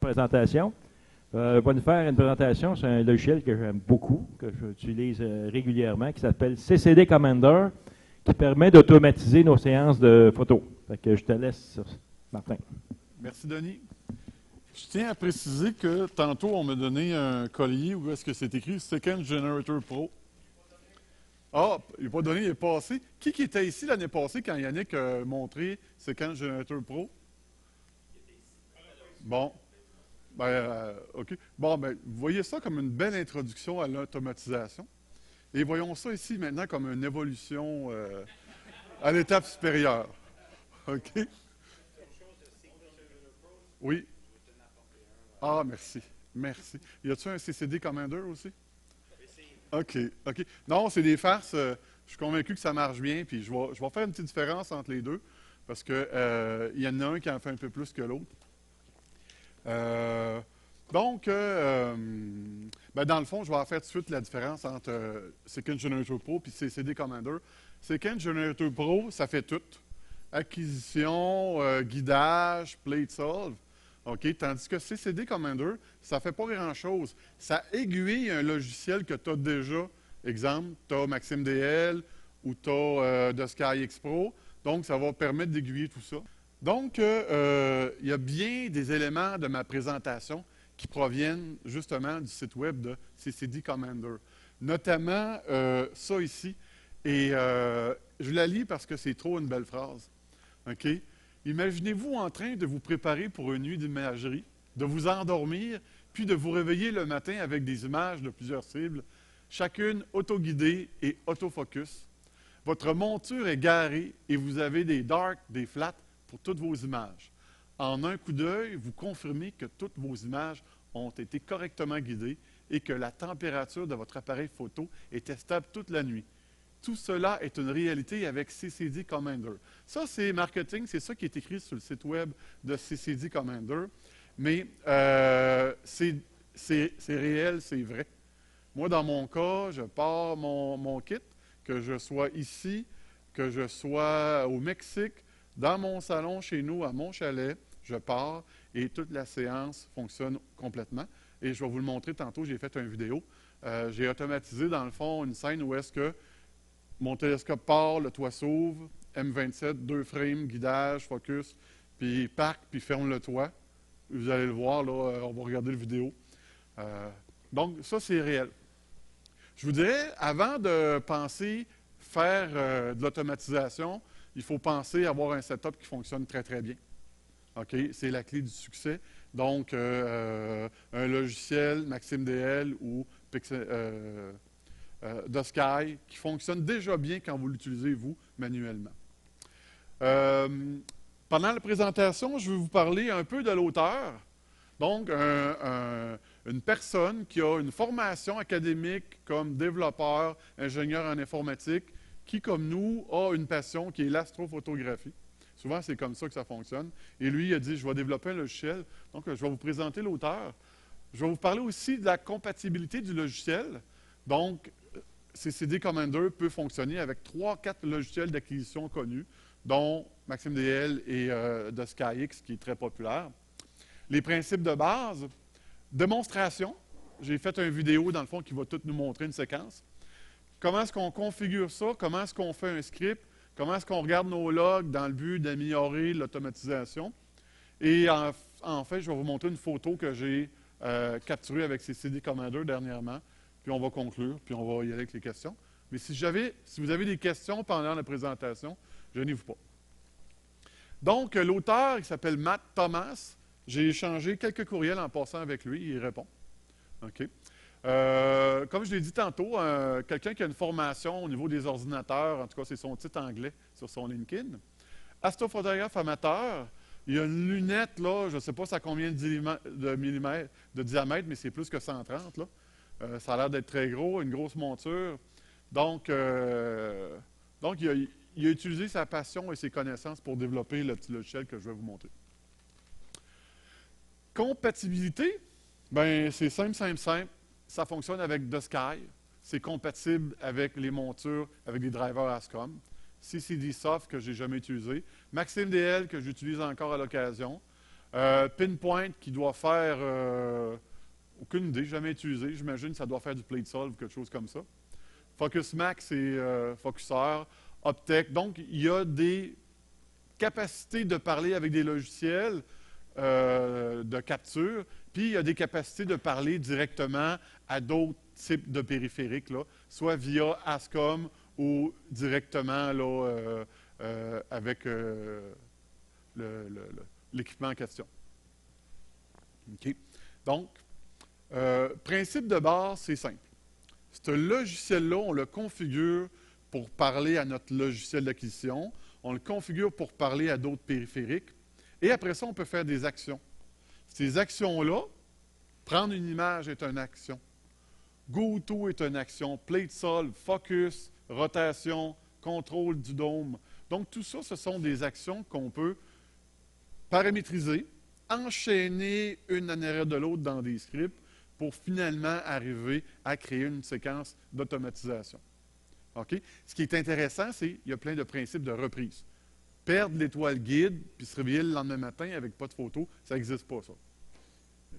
Présentation. Je vais nous faire une présentation sur un logiciel que j'aime beaucoup, que j'utilise régulièrement, qui s'appelle CCD Commander, qui permet d'automatiser nos séances de photos. Fait que je te laisse, Martin. Merci, Denis. Je tiens à préciser que tantôt, on m'a donné un collier où est-ce que c'est écrit Second Generator Pro. Ah, il n'est pas donné, il est passé. Qui était ici l'année passée quand Yannick a montré Second Generator Pro? Bon. OK. Bon, vous voyez ça comme une belle introduction à l'automatisation. Et voyons ça ici maintenant comme une évolution à l'étape supérieure. OK? Oui. Ah, merci. Merci. Y a-t-il un CCD Commander aussi? OK. OK. Non, c'est des farces. Je suis convaincu que ça marche bien, puis je vais faire une petite différence entre les deux, parce que y en a un qui en fait un peu plus que l'autre. Dans le fond, je vais faire tout de suite la différence entre Second Generator Pro et CCD Commander. Second Generator Pro, ça fait tout. Acquisition, guidage, plate solve. OK? Tandis que CCD Commander, ça ne fait pas grand-chose. Ça aiguille un logiciel que tu as déjà. Exemple, tu as Maxime DL ou tu as de SkyX Pro. Donc, ça va permettre d'aiguiller tout ça. Donc, il y a bien des éléments de ma présentation qui proviennent justement du site web de CCD Commander. Notamment ça ici. Et je la lis parce que c'est trop une belle phrase. OK? Imaginez-vous en train de vous préparer pour une nuit d'imagerie, de vous endormir, puis de vous réveiller le matin avec des images de plusieurs cibles, chacune autoguidée et autofocus. Votre monture est garée et vous avez des dark, des flats pour toutes vos images. En un coup d'œil, vous confirmez que toutes vos images ont été correctement guidées et que la température de votre appareil photo était stable toute la nuit. Tout cela est une réalité avec CCD Commander. Ça, c'est marketing, c'est ça qui est écrit sur le site web de CCD Commander. Mais c'est réel, c'est vrai. Moi, dans mon cas, je pars mon kit, que je sois ici, que je sois au Mexique, dans mon salon chez nous, à mon chalet, je pars et toute la séance fonctionne complètement. Et je vais vous le montrer tantôt, j'ai fait une vidéo. J'ai automatisé, dans le fond, une scène où est-ce que mon télescope part, le toit s'ouvre, M27, 2 frames, guidage, focus, puis parc, puis ferme le toit. Vous allez le voir, là, on va regarder la vidéo. Donc, ça, c'est réel. Je vous dirais, avant de penser faire de l'automatisation, il faut penser avoir un setup qui fonctionne très, très bien. OK? C'est la clé du succès. Donc, un logiciel, Maxime DL ou de Sky, qui fonctionne déjà bien quand vous l'utilisez, vous, manuellement. Pendant la présentation, je vais vous parler un peu de l'auteur. Donc, une personne qui a une formation académique comme développeur, ingénieur en informatique, qui, comme nous, a une passion qui est l'astrophotographie. Souvent, c'est comme ça que ça fonctionne. Et lui, il a dit, je vais développer un logiciel. Donc, je vais vous présenter l'auteur. Je vais vous parler aussi de la compatibilité du logiciel. Donc, CCD Commander peut fonctionner avec 3-4 logiciels d'acquisition connus, dont Maxime DL et de SkyX, qui est très populaire. Les principes de base, démonstration. J'ai fait une vidéo, dans le fond, qui va tout nous montrer une séquence. Comment est-ce qu'on configure ça? Comment est-ce qu'on fait un script? Comment est-ce qu'on regarde nos logs dans le but d'améliorer l'automatisation? Et en fait, je vais vous montrer une photo que j'ai capturée avec CCD Commander dernièrement. Puis on va conclure, puis on va y aller avec les questions. Mais si vous avez des questions pendant la présentation, gênez-vous pas. Donc, l'auteur, il s'appelle Matt Thomas. J'ai échangé quelques courriels en passant avec lui, il répond. OK. Comme je l'ai dit tantôt, quelqu'un qui a une formation au niveau des ordinateurs, en tout cas, c'est son titre anglais sur son LinkedIn. Astrophotographe amateur, il y a une lunette, là, je ne sais pas ça combien de millimètres de diamètre, mais c'est plus que 130, là. Ça a l'air d'être très gros, une grosse monture. Donc il a utilisé sa passion et ses connaissances pour développer le petit logiciel que je vais vous montrer. Compatibilité, bien, c'est simple, simple, simple. Ça fonctionne avec The Sky. C'est compatible avec les montures, avec des drivers ASCOM. CCD Soft que je n'ai jamais utilisé. Maxime DL que j'utilise encore à l'occasion. Pinpoint qui doit faire, aucune idée, jamais utilisé. J'imagine que ça doit faire du plate solve, quelque chose comme ça. Focus Max, c'est focuseur. Optech. Donc, il y a des capacités de parler avec des logiciels de capture, puis il y a des capacités de parler directement à d'autres types de périphériques, là, soit via ASCOM ou directement là, avec l'équipement en question. OK. Donc, principe de base, c'est simple. Ce logiciel-là, on le configure pour parler à notre logiciel d'acquisition. On le configure pour parler à d'autres périphériques. Et après ça, on peut faire des actions. Ces actions-là, prendre une image est une action. GoTo est une action. Plate Solve, Focus, rotation, contrôle du dôme. Donc, tout ça, ce sont des actions qu'on peut paramétriser, enchaîner une en arrière de l'autre dans des scripts pour finalement arriver à créer une séquence d'automatisation. OK? Ce qui est intéressant, c'est qu'il y a plein de principes de reprise. Perdre l'étoile guide, puis se réveiller le lendemain matin avec pas de photo, ça n'existe pas, ça.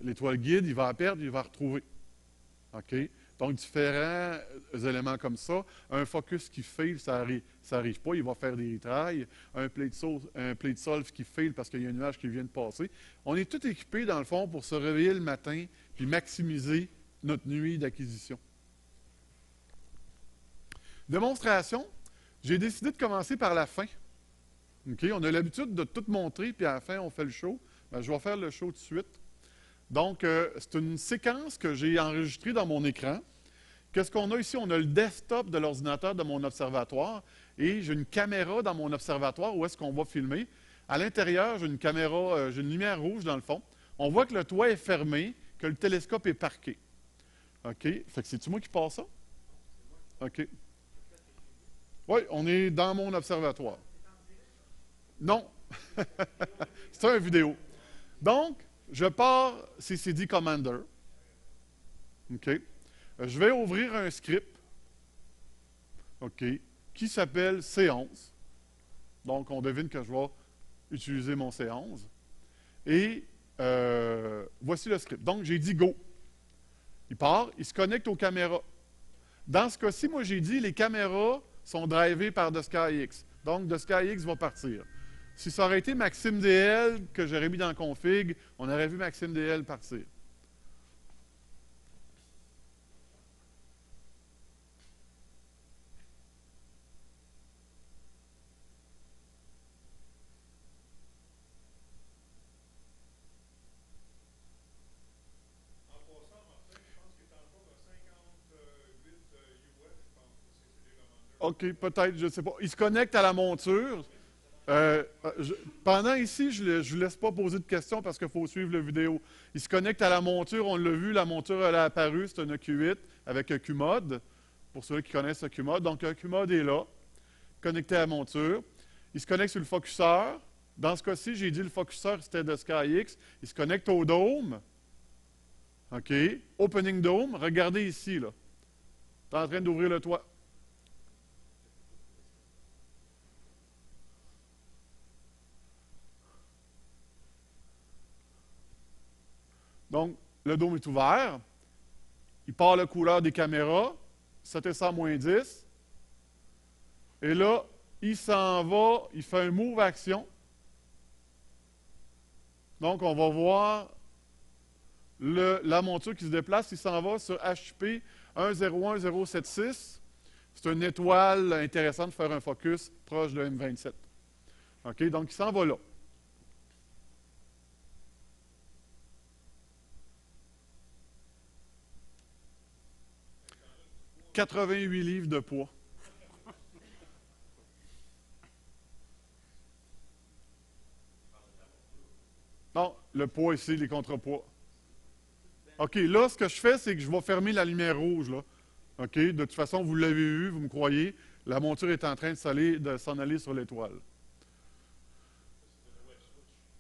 L'étoile guide, il va la perdre, il va la retrouver. OK? Donc, différents éléments comme ça. Un focus qui fail, ça n'arrive pas, il va faire des retries. Un plate solve qui fail parce qu'il y a une image qui vient de passer. On est tout équipé, dans le fond, pour se réveiller le matin puis maximiser notre nuit d'acquisition. Démonstration, j'ai décidé de commencer par la fin. Okay? On a l'habitude de tout montrer, puis à la fin, on fait le show. Ben, je vais faire le show tout de suite. Donc, c'est une séquence que j'ai enregistrée dans mon écran. Qu'est-ce qu'on a ici? On a le desktop de l'ordinateur de mon observatoire et j'ai une caméra dans mon observatoire où est-ce qu'on va filmer. À l'intérieur, j'ai une caméra, j'ai une lumière rouge dans le fond. On voit que le toit est fermé, que le télescope est parqué. OK? Fait que c'est-tu moi qui passe ça? OK. Oui, on est dans mon observatoire. Non. C'est une vidéo. Donc, je pars CCD Commander. OK. Je vais ouvrir un script. OK. Qui s'appelle C11. Donc, on devine que je vais utiliser mon C11. Et voici le script. Donc, j'ai dit Go. Il part, il se connecte aux caméras. Dans ce cas-ci, moi, j'ai dit les caméras sont drivées par The SkyX. Donc, The SkyX va partir. Si ça aurait été Maxime DL que j'aurais mis dans le config, on aurait vu Maxime DL partir. OK, peut-être, je ne sais pas. Il se connecte à la monture. Pendant ici, je ne laisse pas poser de questions parce qu'il faut suivre la vidéo. Il se connecte à la monture, on l'a vu, la monture elle a apparu, c'est un Q8 avec un Qmod, pour ceux qui connaissent le Qmod. Donc, un Qmod est là, connecté à la monture. Il se connecte sur le focuseur. Dans ce cas-ci, j'ai dit le focuseur, c'était de SkyX. Il se connecte au dôme. OK. Opening dôme. Regardez ici, là. Tu es en train d'ouvrir le toit. Donc, le dôme est ouvert. Il part la couleur des caméras. 700-10. Et là, il s'en va, il fait un move action. Donc, on va voir la monture qui se déplace. Il s'en va sur HP 101076. C'est une étoile intéressante de faire un focus proche de M27. OK? Donc, il s'en va là. 88 livres de poids. Non, le poids ici, les contrepoids. OK, là, ce que je fais, c'est que je vais fermer la lumière rouge, là. OK, de toute façon, vous l'avez vu, vous me croyez, la monture est en train de s'en aller sur l'étoile.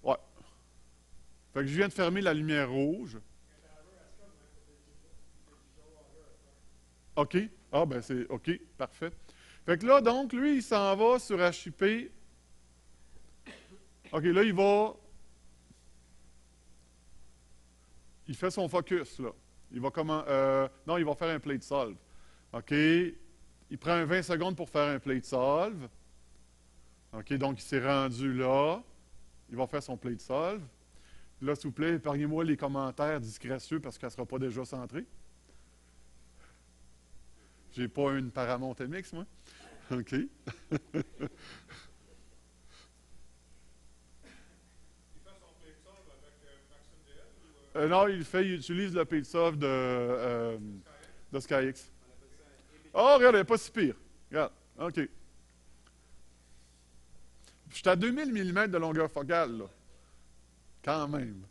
Ouais. Fait que je viens de fermer la lumière rouge. OK. Ah, ben c'est OK, parfait. Fait que là, donc, lui, il s'en va sur HIP. OK, là, il va il fait son focus, là. Non, il va faire un plate solve. OK? Il prend 20 secondes pour faire un plate solve. OK? Donc, il s'est rendu là. Il va faire son plate solve. Là, s'il vous plaît, épargnez-moi les commentaires disgracieux parce qu'elle ne sera pas déjà centrée. J'ai pas une Paramount MX, moi. OK. Non, il utilise le PageSoft de SkyX. Oh, regarde, elle n'est pas si pire. Regarde, OK. Je suis à 2000 mm de longueur focale, là. Quand même.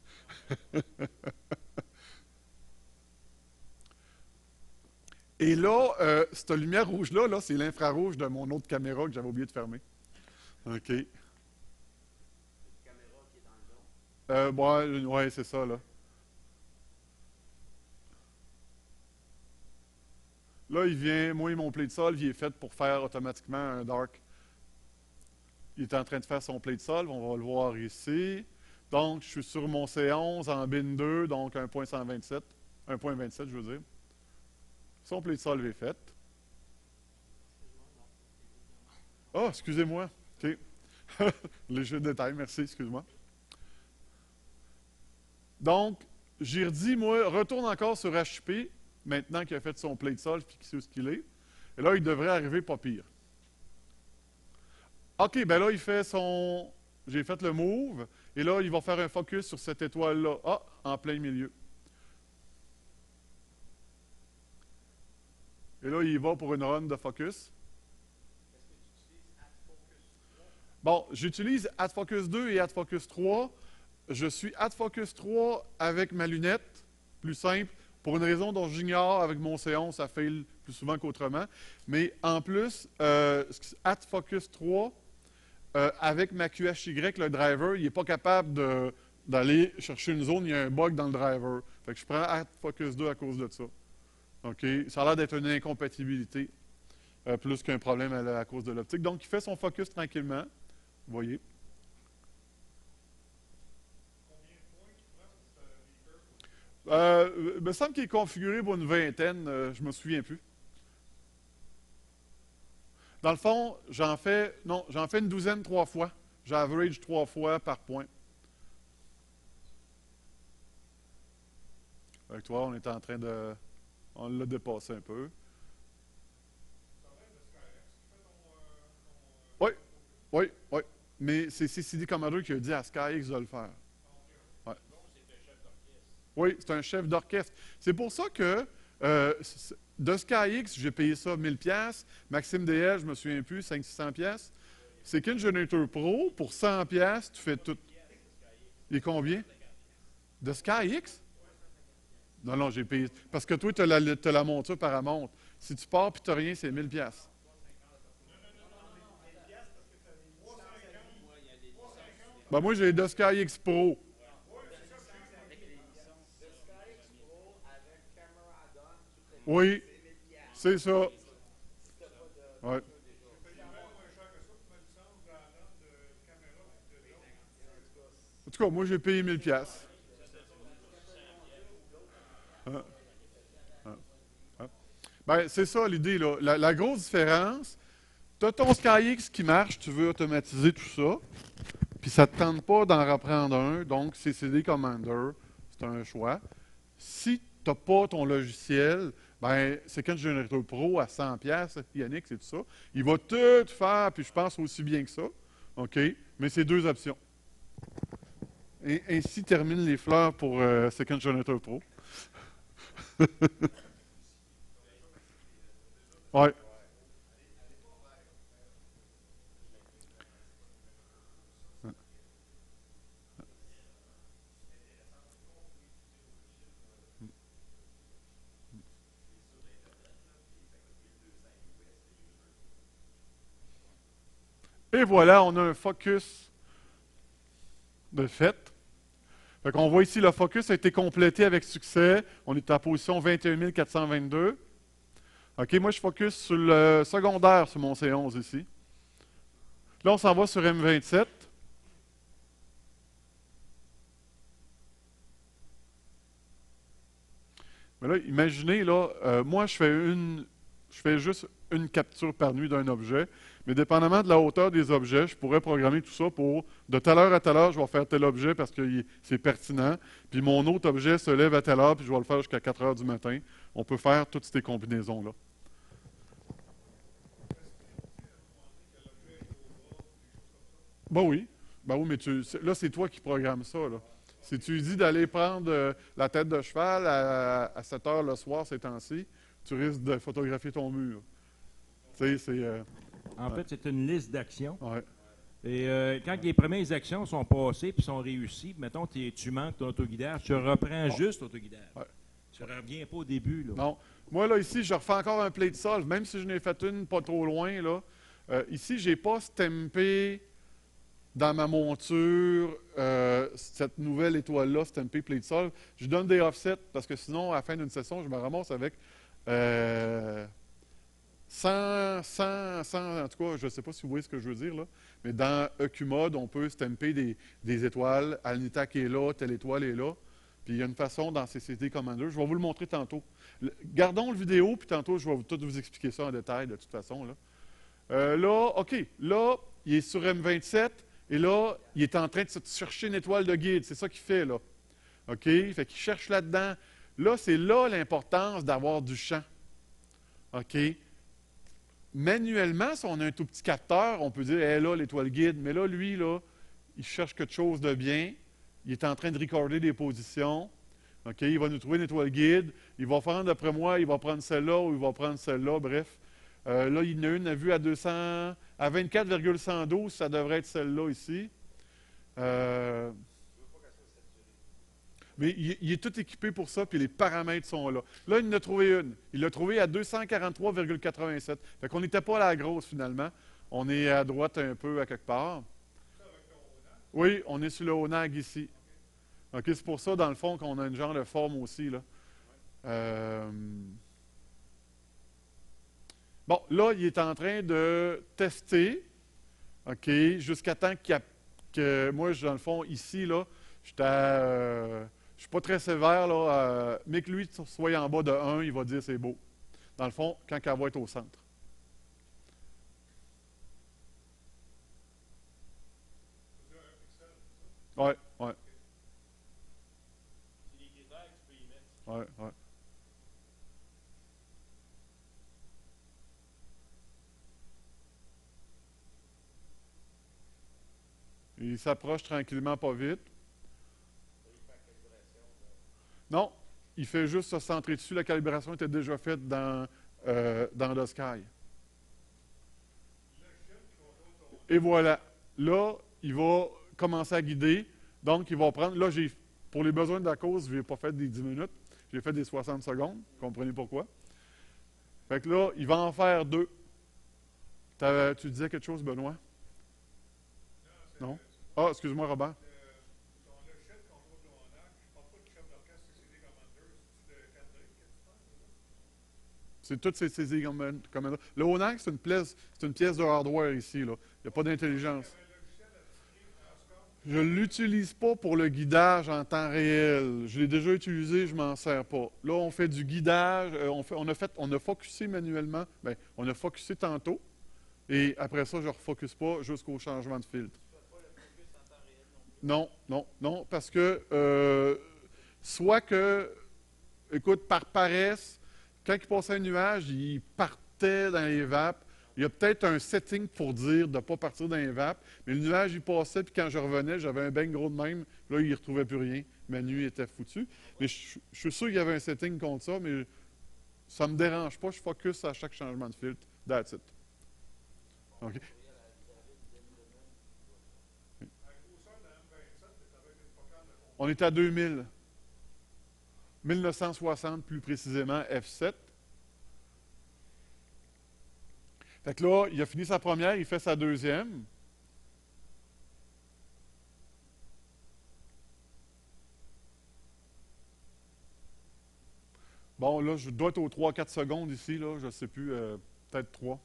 Et là, cette lumière rouge-là, là, c'est l'infrarouge de mon autre caméra que j'avais oublié de fermer. OK. Bon, ouais, c'est ça, là. Là, il vient, moi, mon plate solve, il est fait pour faire automatiquement un dark. Il est en train de faire son plate solve, on va le voir ici. Donc, je suis sur mon C11 en bin 2, donc 1.127. 1.27, je veux dire. Son plate solve est fait. Ah, excusez-moi. OK. Léger détail, merci, excuse-moi. Donc, j'ai redit, moi, retourne encore sur HP, maintenant qu'il a fait son plate solve et qu'il sait où ce qu'il est. Et là, il devrait arriver pas pire. OK, ben là, il fait son... J'ai fait le move, et là, il va faire un focus sur cette étoile-là. Ah, en plein milieu. Et là, il va pour une run de focus. Bon, j'utilise AdFocus 2 et AdFocus 3. Je suis AdFocus 3 avec ma lunette, plus simple, pour une raison dont j'ignore. Avec mon C11, ça fail plus souvent qu'autrement. Mais en plus, AdFocus 3, avec ma QHY, le driver, il n'est pas capable d'aller chercher une zone, il y a un bug dans le driver. Fait que je prends AdFocus 2 à cause de ça. OK? Ça a l'air d'être une incompatibilité, plus qu'un problème à cause de l'optique. Donc, il fait son focus tranquillement. Vous voyez? Il me semble qu'il est configuré pour une vingtaine, je ne me souviens plus. Dans le fond, j'en fais une douzaine 3 fois. J'average 3 fois par point. Avec toi, on est en train de... On l'a dépassé un peu. Oui, oui, oui. Mais c'est CCD Commander qui a dit à SkyX de le faire. Ouais. Oui, c'est un chef d'orchestre. C'est pour ça que de SkyX, j'ai payé ça 1000$. Maxime DL, je me souviens plus, 500-600$. C'est qu'une Generator Pro, pour 100$, tu fais tout. Il est combien? De SkyX? Non, non, j'ai payé. Parce que toi, tu as la monture Paramount. Si tu pars et tu n'as rien, c'est 1000$. Ben moi, j'ai de SkyX Pro. Oui, c'est ça. Ouais. En tout cas, moi, j'ai payé 1000$. Hein? Hein? Hein? Ben, c'est ça l'idée, là. La grosse différence, tu as ton SkyX qui marche, tu veux automatiser tout ça, puis ça ne te tente pas d'en reprendre un, donc CCD Commander, c'est un choix. Si tu n'as pas ton logiciel, ben, c'est quand Generator Pro à 100$, Yannick, c'est tout ça. Il va tout faire, puis je pense aussi bien que ça. OK? Mais c'est deux options. Et ainsi terminent les fleurs pour Second Generator Pro. Ouais. Et voilà, on a un focus de fait. Fait qu'on voit ici, le focus a été complété avec succès. On est à position 21 422. OK, moi, je focus sur le secondaire sur mon C11 ici. Là, on s'en va sur M27. Là, imaginez, là, moi, je fais juste une capture par nuit d'un objet, mais dépendamment de la hauteur des objets, je pourrais programmer tout ça pour de telle heure à telle heure, je vais faire tel objet parce que c'est pertinent, puis mon autre objet se lève à telle heure, puis je vais le faire jusqu'à 4 heures du matin. On peut faire toutes ces combinaisons-là. Ben oui. Ben oui, mais là, c'est toi qui programmes ça, là. Si tu dis d'aller prendre la tête de cheval à 7 heures le soir ces temps-ci, tu risques de photographier ton mur. Tu sais, c'est... En fait, c'est une liste d'actions. ouais. Et quand les premières actions sont passées puis sont réussies, mettons, tu manques ton autoguidage, tu reprends juste l'autoguidage. Ouais. Tu ne reviens pas au début. Là. Non. Moi, là, ici, je refais encore un plate solve, même si je n'ai fait une pas trop loin, là. Ici, je n'ai pas stampé dans ma monture cette nouvelle étoile-là, stampé plate solve. Je donne des offsets parce que sinon, à la fin d'une session, je me ramasse avec 100, en tout cas, je ne sais pas si vous voyez ce que je veux dire, là, mais dans EQMode, on peut stamper des étoiles. Alnitak est là, telle étoile est là. Puis il y a une façon dans CCD Commander. Je vais vous le montrer tantôt. Gardons le vidéo, puis tantôt, je vais tout vous expliquer ça en détail, de toute façon. Là, OK. Là, il est sur M27, et là, il est en train de chercher une étoile de guide. C'est ça qu'il fait, là. OK? Fait qu'il cherche là-dedans. Là, c'est là l'importance d'avoir du champ. OK? Manuellement, si on a un tout petit capteur, on peut dire, hé, là, l'étoile guide. Mais là, lui, là, il cherche quelque chose de bien. Il est en train de recorder des positions. OK? Il va nous trouver une étoile guide. Il va prendre, d'après moi, il va prendre celle-là ou il va prendre celle-là. Bref. Là, il y en a une à vue à 24,112. Ça devrait être celle-là ici. Mais il est tout équipé pour ça, puis les paramètres sont là. Là, il en a trouvé une. Il l'a trouvé à 243,87. Fait qu'on n'était pas à la grosse, finalement. On est à droite un peu, à quelque part. Oui, on est sur le ONAG ici. OK, c'est pour ça, dans le fond, qu'on a une genre de forme aussi, là. Bon, là, il est en train de tester, OK, jusqu'à temps que moi, dans le fond, ici, là, je suis pas très sévère, là, mais que lui soit en bas de 1, il va dire c'est beau. Dans le fond, quand elle va être au centre. Oui, oui. Oui, oui. Il s'approche tranquillement, pas vite. Non, il fait juste se centrer dessus. La calibration était déjà faite dans The Sky. Et voilà. Là, il va commencer à guider. Donc, il va prendre. Là, pour les besoins de la cause, je n'ai pas fait des 10 minutes. J'ai fait des 60 secondes. Vous comprenez pourquoi? Fait que là, il va en faire 2. Tu disais quelque chose, Benoît? Non? Ah, excuse-moi, Robert. C'est toutes ces commandes. Le ONAC, c'est une pièce de hardware ici. Là. Il n'y a pas d'intelligence. Je ne l'utilise pas pour le guidage en temps réel. Je l'ai déjà utilisé, je ne m'en sers pas. Là, on fait du guidage. On a focusé manuellement. Bien, on a focusé tantôt. Et après ça, je ne refocus pas jusqu'au changement de filtre. Non, non, non, parce que soit que, écoute, par paresse, quand il passait un nuage, il partait dans les vapes. Il y a peut-être un setting pour dire de ne pas partir dans les vapes, mais le nuage, il passait, puis quand je revenais, j'avais un beigne gros de même. Là, il ne retrouvait plus rien. Ma nuit était foutue. Mais je suis sûr qu'il y avait un setting contre ça, mais ça ne me dérange pas. Je focus à chaque changement de filtre. That's it. OK. On est à 2000. 1960 plus précisément, F7. Fait que là, il a fini sa première, il fait sa deuxième. Bon, là, je dois être aux 3-4 secondes ici, là, je ne sais plus, peut-être 3.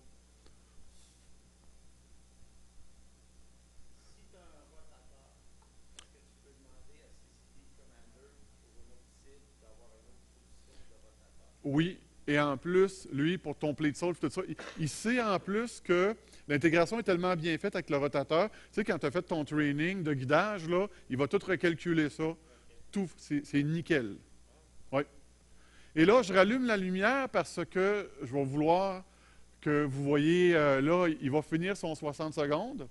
Oui, et en plus, lui, pour ton plate solve, tout ça, il sait en plus que l'intégration est tellement bien faite avec le rotateur. Tu sais, quand tu as fait ton training de guidage, là, il va tout recalculer ça. Tout, c'est nickel. Oui. Et là, je rallume la lumière parce que je vais vouloir que vous voyez, là, il va finir son 60 secondes.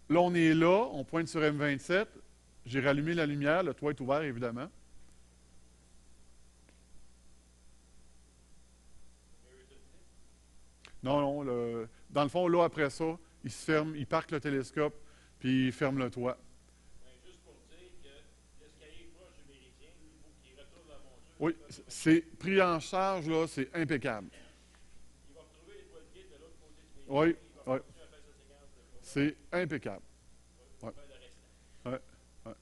Là, on est là, on pointe sur M27. J'ai rallumé la lumière, le toit est ouvert, évidemment. Non, non, dans le fond, là, après ça, il se ferme, il parque le télescope, puis il ferme le toit. Juste pour dire que l'escalier est proche du méridien, il faut qu'il retourne la monture. Oui, c'est pris en charge, là, c'est impeccable. Il va retrouver les toiles guides de l'autre côté du méridien. Oui, Il va oui. continuer à faire sa séquence de pas. C'est impeccable. Il va Ouais. faire le restant. Ouais, ouais.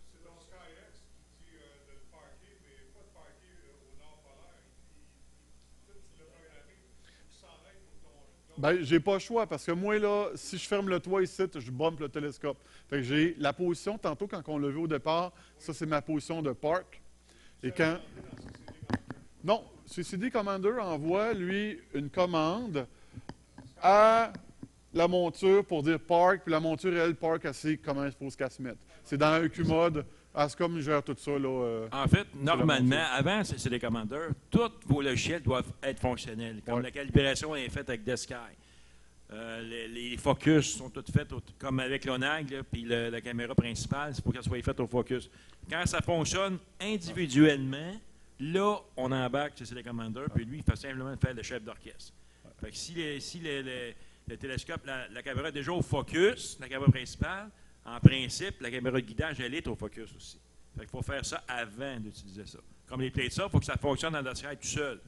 C'est dans SkyX qui dit de le parquer, mais pas de parquer au nord polaire. Tout le programmé, il s'arrête pour ton. Ben, j'ai pas le choix, parce que moi, là, si je ferme le toit ici, je bump le télescope. Fait que j'ai la position, tantôt, quand on l'a vu au départ, ça, c'est ma position de park. Et quand... Non, CCD Commander envoie, lui, une commande à la monture pour dire park, puis la monture, elle, park, elle sait comment il faut qu'elle se mette. C'est dans un Q-mode. Ascom gère tout ça, là. En fait, normalement, monture. avant c'est des commandeurs, tous vos logiciels doivent être fonctionnels. Comme Ouais. la calibration est faite avec Desky. Les focus sont tous faits comme avec l'ONAG, là, puis la caméra principale, c'est pour qu'elle soit faite au focus. Quand ça fonctionne individuellement, là, on embarque chez les commandeurs, puis lui, il fait simplement faire le chef d'orchestre. Fait que si le télescope, la caméra est déjà au focus, la caméra principale, en principe, la caméra de guidage, elle est au focus aussi. Fait qu'il faut faire ça avant d'utiliser ça. Comme les plates ça, il faut que ça fonctionne dans le Sky tout seul.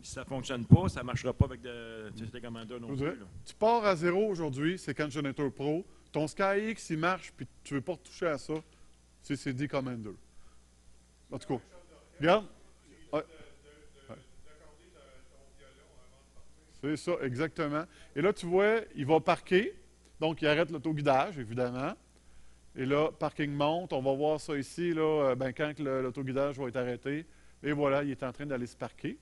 Si ça ne fonctionne pas, ça ne marchera pas avec des commandeurs non plus. Là. Tu pars à zéro aujourd'hui, c'est Can Generator Pro. Ton SkyX, il marche, puis tu ne veux pas retoucher à ça. C'est CD Commander. En tout cas, regarde. Ouais. Ouais. C'est ça, exactement. Et là, tu vois, il va parquer. Donc, il arrête l'autoguidage, évidemment. Et là, parking monte. On va voir ça ici, là, quand l'autoguidage va être arrêté. Et voilà, il est en train d'aller se parquer.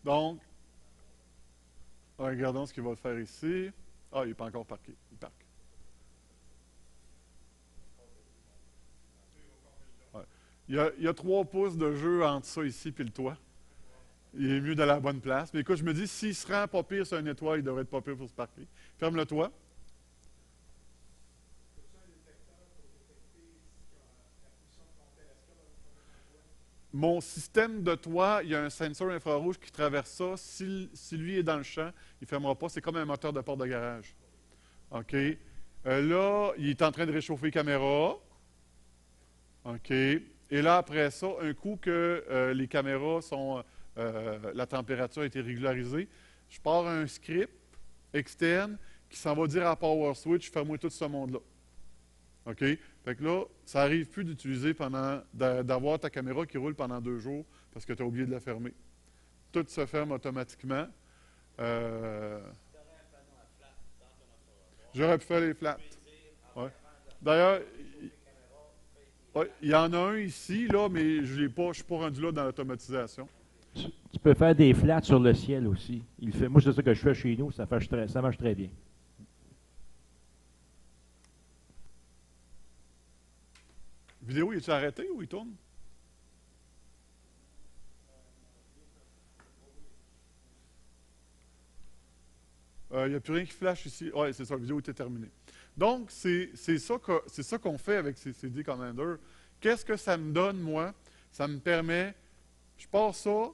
Donc, regardons ce qu'il va faire ici. Ah, il n'est pas encore parqué. Il parque. Ouais. Il y a 3 pouces de jeu entre ça ici et le toit. Il est mieux d'aller à la bonne place. Mais écoute, je me dis, s'il se rend pas pire sur un étoile, il devrait être pas pire pour se parquer. Ferme le toit. Mon système de toit, il y a un sensor infrarouge qui traverse ça. Si lui est dans le champ, il ne fermera pas. C'est comme un moteur de porte de garage. OK. Là, il est en train de réchauffer la caméra. OK. Et là, après ça, un coup que les caméras sont... la température a été régularisée, je pars un script externe qui s'en va dire à Power Switch, ferme-moi tout ce monde-là. OK? Fait que là, ça n'arrive plus d'utiliser d'avoir ta caméra qui roule pendant 2 jours parce que tu as oublié de la fermer. Tout se ferme automatiquement. J'aurais pu faire les flats. Ouais. D'ailleurs, il y en a un ici, là, mais je ne suis pas rendu là dans l'automatisation. Tu peux faire des flats sur le ciel aussi. Moi, c'est ça que je fais chez nous, ça marche très bien. Vidéo, il est-tu arrêté ou il tourne? Il n'y a plus rien qui flash ici. Oui, c'est ça, la vidéo était terminée. Donc, c'est ça qu'on fait avec ces CD Commander. Qu'est-ce que ça me donne, moi? Ça me permet, je pars ça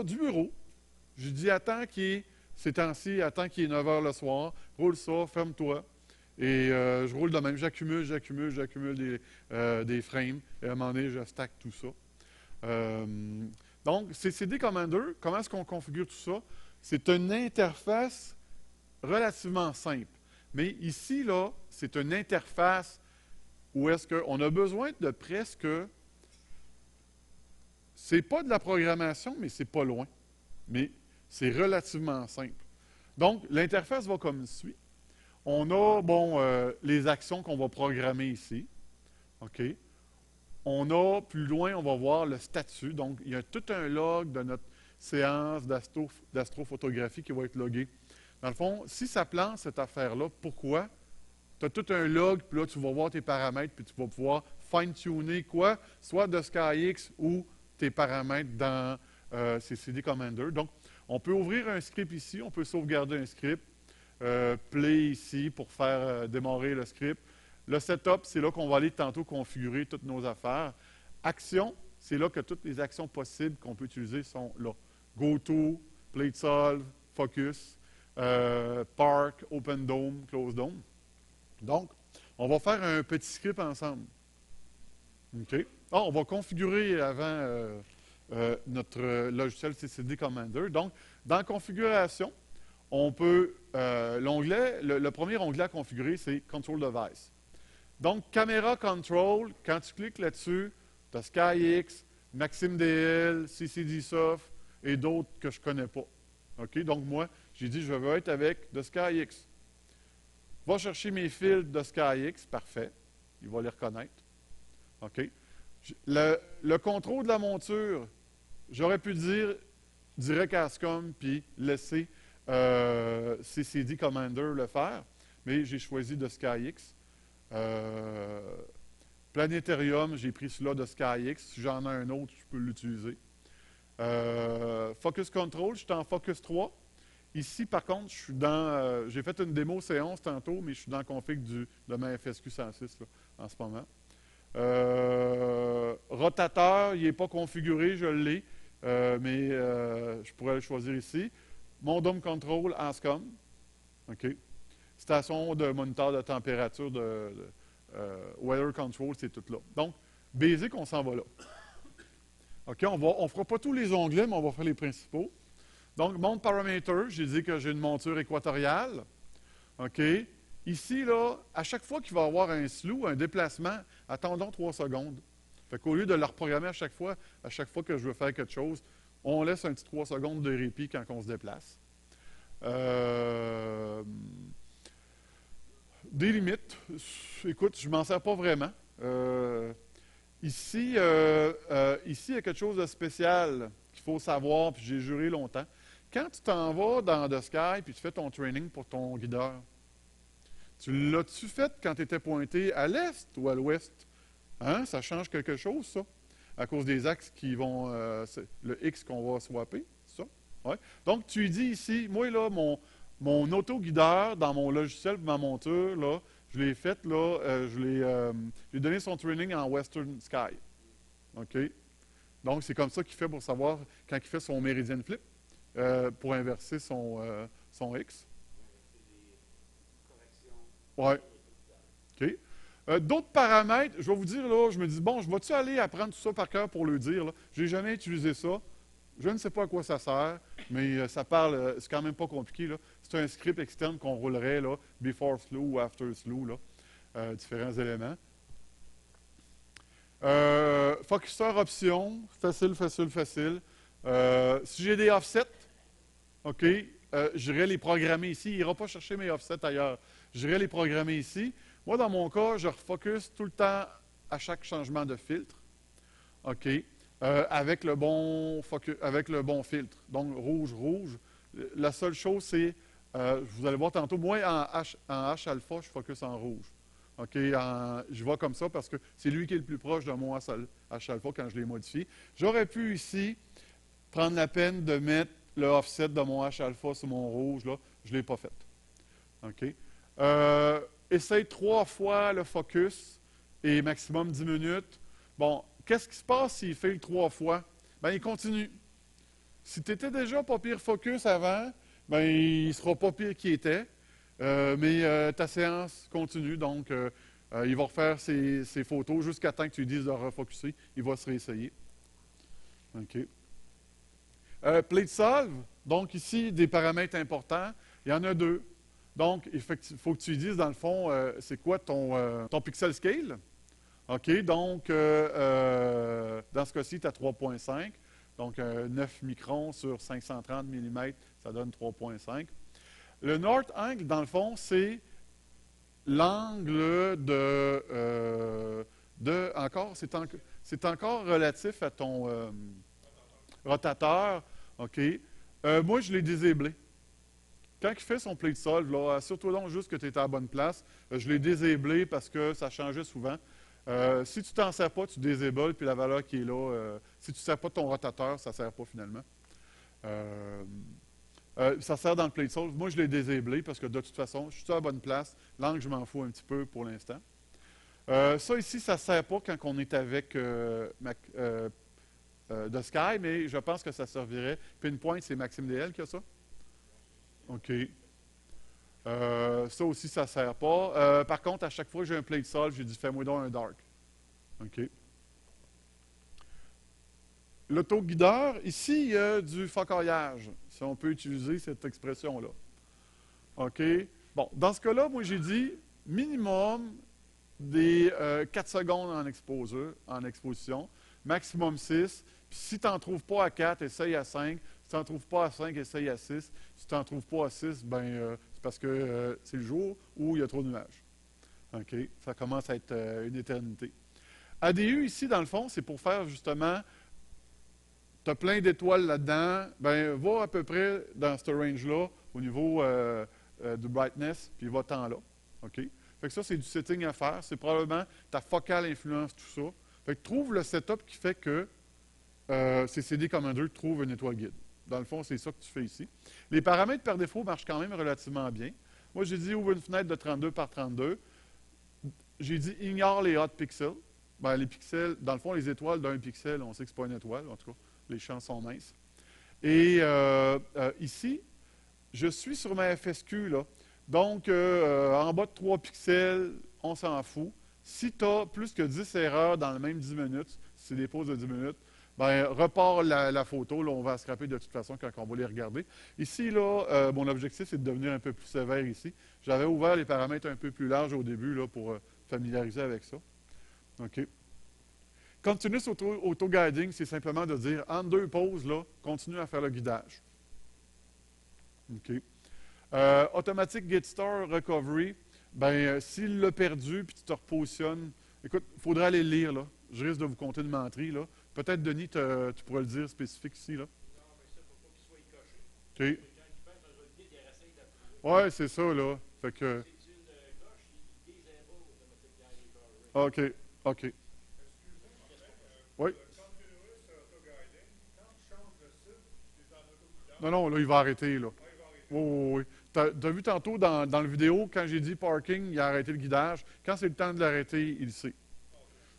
du bureau. Je dis, attends ces temps-ci, attends qu'il est 9 h le soir, roule ça, ferme-toi. Et je roule de même, j'accumule des frames. Et à un moment donné, je stack tout ça. Donc, c'est CD Commander. Comment est-ce qu'on configure tout ça? C'est une interface relativement simple. Mais ici, là, c'est une interface où est-ce qu'on a besoin de presque... C'est pas de la programmation, mais c'est pas loin. Mais c'est relativement simple. Donc, l'interface va comme suit. On a, les actions qu'on va programmer ici. OK? On a, plus loin, on va voir le statut. Donc, il y a tout un log de notre séance d'astrophotographie qui va être logué. Dans le fond, si ça plante cette affaire-là, pourquoi? Tu as tout un log, puis là, tu vas voir tes paramètres, puis tu vas pouvoir fine-tuner quoi? Soit de SkyX ou tes paramètres dans CCD Commander. Donc, on peut ouvrir un script ici, on peut sauvegarder un script, play ici pour faire démarrer le script. Le setup, c'est là qu'on va aller tantôt configurer toutes nos affaires. Action, c'est là que toutes les actions possibles qu'on peut utiliser sont là. GoTo, PlateSolve, Focus, Park, Open Dome, Close Dome. Donc, on va faire un petit script ensemble. OK? On va configurer avant notre logiciel CCD Commander. Donc, dans Configuration, on peut, le premier onglet à configurer, c'est Control Device. Donc, Caméra Control, quand tu cliques là-dessus, tu as SkyX, MaximDL, CCDSoft et d'autres que je ne connais pas. OK? Donc, moi, j'ai dit, je veux être avec de SkyX. Va chercher mes fils de SkyX, parfait. Il va les reconnaître. OK? Le contrôle de la monture, j'aurais pu dire direct ASCOM puis laisser CCD Commander le faire, mais j'ai choisi de SkyX. Planétarium, j'ai pris celui-là de SkyX. Si j'en ai un autre, je peux l'utiliser. Focus Control, je suis en Focus 3. Ici, par contre, je suis dans... j'ai fait une démo C11 tantôt, mais je suis dans la config de ma FSQ 106 là, en ce moment. Rotateur, il n'est pas configuré, je l'ai, mais je pourrais le choisir ici. Mon Dome Control, ASCOM. OK. Station de moniteur de température, Weather Control, c'est tout là. Donc, Basic, on s'en va là. OK, on ne fera pas tous les onglets, mais on va faire les principaux. Donc, Mount Parameter, j'ai dit que j'ai une monture équatoriale. OK. Ici, là, à chaque fois qu'il va y avoir un slew, un déplacement, attendons 3 secondes. Fait qu'au lieu de le reprogrammer à chaque fois que je veux faire quelque chose, on laisse un petit 3 secondes de répit quand on se déplace. Des limites. Écoute, je ne m'en sers pas vraiment. Ici, il y a quelque chose de spécial qu'il faut savoir, puis j'ai juré longtemps. Quand tu t'en vas dans The Sky, puis tu fais ton training pour ton guideur, tu l'as-tu fait quand tu étais pointé à l'est ou à l'ouest? Hein? Ça change quelque chose, ça? À cause des axes qui vont... le X qu'on va swapper, ça? Ouais. Donc, tu lui dis ici, moi, là, mon auto-guideur dans mon logiciel, ma monture, là, je l'ai fait, là, j'ai donné son training en Western Sky. OK? Donc, c'est comme ça qu'il fait pour savoir quand il fait son Meridian Flip, pour inverser son X. Oui. OK. D'autres paramètres, je vais vous dire, là, je me dis, bon, je vais-tu aller apprendre tout ça par cœur pour le dire? Je n'ai jamais utilisé ça. Je ne sais pas à quoi ça sert, mais ça parle, c'est quand même pas compliqué. C'est un script externe qu'on roulerait, là, before slew ou after slew, là, différents éléments. Focuseur option, facile, facile, facile. Si j'ai des offsets, OK, j'irai les programmer ici. Il n'ira pas chercher mes offsets ailleurs. J'irai les programmer ici. Moi, dans mon cas, je refocus tout le temps à chaque changement de filtre. OK. Avec le bon filtre. Donc, rouge, rouge. La seule chose, c'est, vous allez voir tantôt, moi, en H-alpha, je focus en rouge. OK, je vais comme ça parce que c'est lui qui est le plus proche de mon H-alpha quand je l'ai modifié. J'aurais pu ici prendre la peine de mettre le offset de mon H-alpha sur mon rouge. Là. Je ne l'ai pas fait. OK. Essaye 3 fois le focus et maximum 10 minutes. Bon, qu'est-ce qui se passe s'il fait 3 fois? Bien, il continue. Si tu étais déjà pas pire focus avant, bien, il ne sera pas pire qu'il était. Mais ta séance continue, donc il va refaire ses photos jusqu'à temps que tu lui dises de refocuser. Il va se réessayer. OK. PlateSolve, donc ici, des paramètres importants. Il y en a 2. Donc, il faut que tu lui dises, dans le fond, c'est quoi ton pixel scale. OK, donc, dans ce cas-ci, tu as 3,5. Donc, 9 microns sur 530 mm, ça donne 3,5. Le North Angle, dans le fond, c'est l'angle encore, c'est encore relatif à ton rotateur. OK. Moi, je l'ai désablé. Quand il fait son plate solve, là, assure-toi donc juste que tu es à la bonne place. Je l'ai désablé parce que ça changeait souvent. Si tu t'en sers pas, tu désables, puis la valeur qui est là, si tu ne sers pas ton rotateur, ça ne sert pas finalement. Ça sert dans le plate solve. Moi, je l'ai désablé parce que de toute façon, je suis à la bonne place. L'angle, je m'en fous un petit peu pour l'instant. Ça ici, ça ne sert pas quand on est avec The Sky, mais je pense que ça servirait. Pinpoint, c'est Maxime DL qui a ça? OK. Ça aussi, ça ne sert pas. Par contre, à chaque fois que j'ai un plate solve, j'ai dit fais-moi donc un dark. OK. L'autoguideur, ici, il y a du focaillage, si on peut utiliser cette expression-là. OK? Bon, dans ce cas-là, moi, j'ai dit minimum des 4 secondes en exposition, maximum 6. Puis si tu n'en trouves pas à 4, essaye à 5. Si tu n'en trouves pas à 5, essaye à 6. Si tu n'en trouves pas à 6, ben, c'est parce que c'est le jour où il y a trop de nuages. OK? Ça commence à être une éternité. ADU, ici, dans le fond, c'est pour faire justement, tu as plein d'étoiles là-dedans, ben, va à peu près dans ce range-là, au niveau du brightness, puis va-t'en là. OK? Fait que ça, c'est du setting à faire. C'est probablement ta focale influence tout ça. Fait que trouve le setup qui fait que CCD Commander trouve une étoile guide. Dans le fond, c'est ça que tu fais ici. Les paramètres par défaut marchent quand même relativement bien. Moi, j'ai dit ouvre une fenêtre de 32 par 32. J'ai dit ignore les hot pixels. Ben, les pixels, dans le fond, les étoiles d'un pixel, on sait que ce n'est pas une étoile. En tout cas, les champs sont minces. Et ici, je suis sur ma FSQ, là. Donc, en bas de 3 pixels, on s'en fout. Si tu as plus que 10 erreurs dans les mêmes 10 minutes, si c'est des pauses de 10 minutes, ben, repars la photo. Là, on va scraper de toute façon quand on va les regarder. Ici, là, mon objectif, c'est de devenir un peu plus sévère ici. J'avais ouvert les paramètres un peu plus larges au début là, pour familiariser avec ça. OK. Continuous auto-guiding, c'est simplement de dire, en 2 pauses, là, continue à faire le guidage. OK. Automatic Get Star Recovery, ben, s'il l'a perdu puis tu te repositionnes, écoute, il faudrait aller le lire, là. Je risque de vous compter de menterie, là. Peut-être, Denis, tu pourrais le dire spécifique ici, là. Non, mais ça, il ne faut pas qu'il soit coché. OK. Quand il passe dans le guide, il essaye d'appuyer. Ouais, c'est ça, là. Fait que. Si tu le coches, il désable Automatic Guiding Recovery. OK. OK. Oui. Continuous auto-guiding, quand tu changes de site, tu es en autoguidage. Non, non, là, il va arrêter, là. Il va arrêter. Oui, oui, oui. Tu as vu tantôt dans la vidéo, quand j'ai dit parking, il a arrêté le guidage. Quand c'est le temps de l'arrêter, il le sait.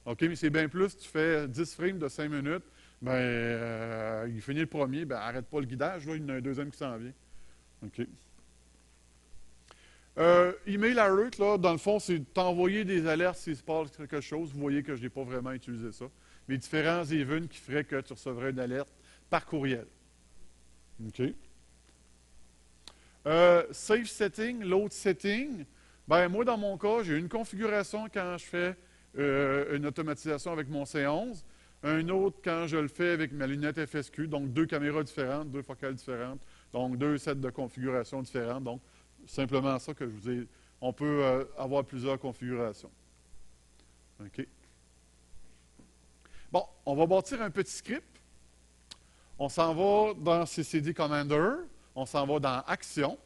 OK, mais c'est bien plus, tu fais 10 frames de 5 minutes, ben, il finit le premier, ben, arrête pas le guidage, là, il y en a un deuxième qui s'en vient. OK. Email alert, là, dans le fond, c'est t'envoyer des alertes s'il se passe quelque chose. Vous voyez que je n'ai pas vraiment utilisé ça. Les différents events qui feraient que tu recevrais une alerte par courriel. OK. Safe setting, load setting. Ben, moi, dans mon cas, j'ai une configuration quand je fais une automatisation avec mon C11, un autre quand je le fais avec ma lunette FSQ, donc 2 caméras différentes, 2 focales différentes, donc 2 sets de configurations différentes. Donc, simplement ça que je vous ai. On peut avoir plusieurs configurations. OK. Bon, on va bâtir un petit script. On s'en va dans CCD Commander. On s'en va dans Action.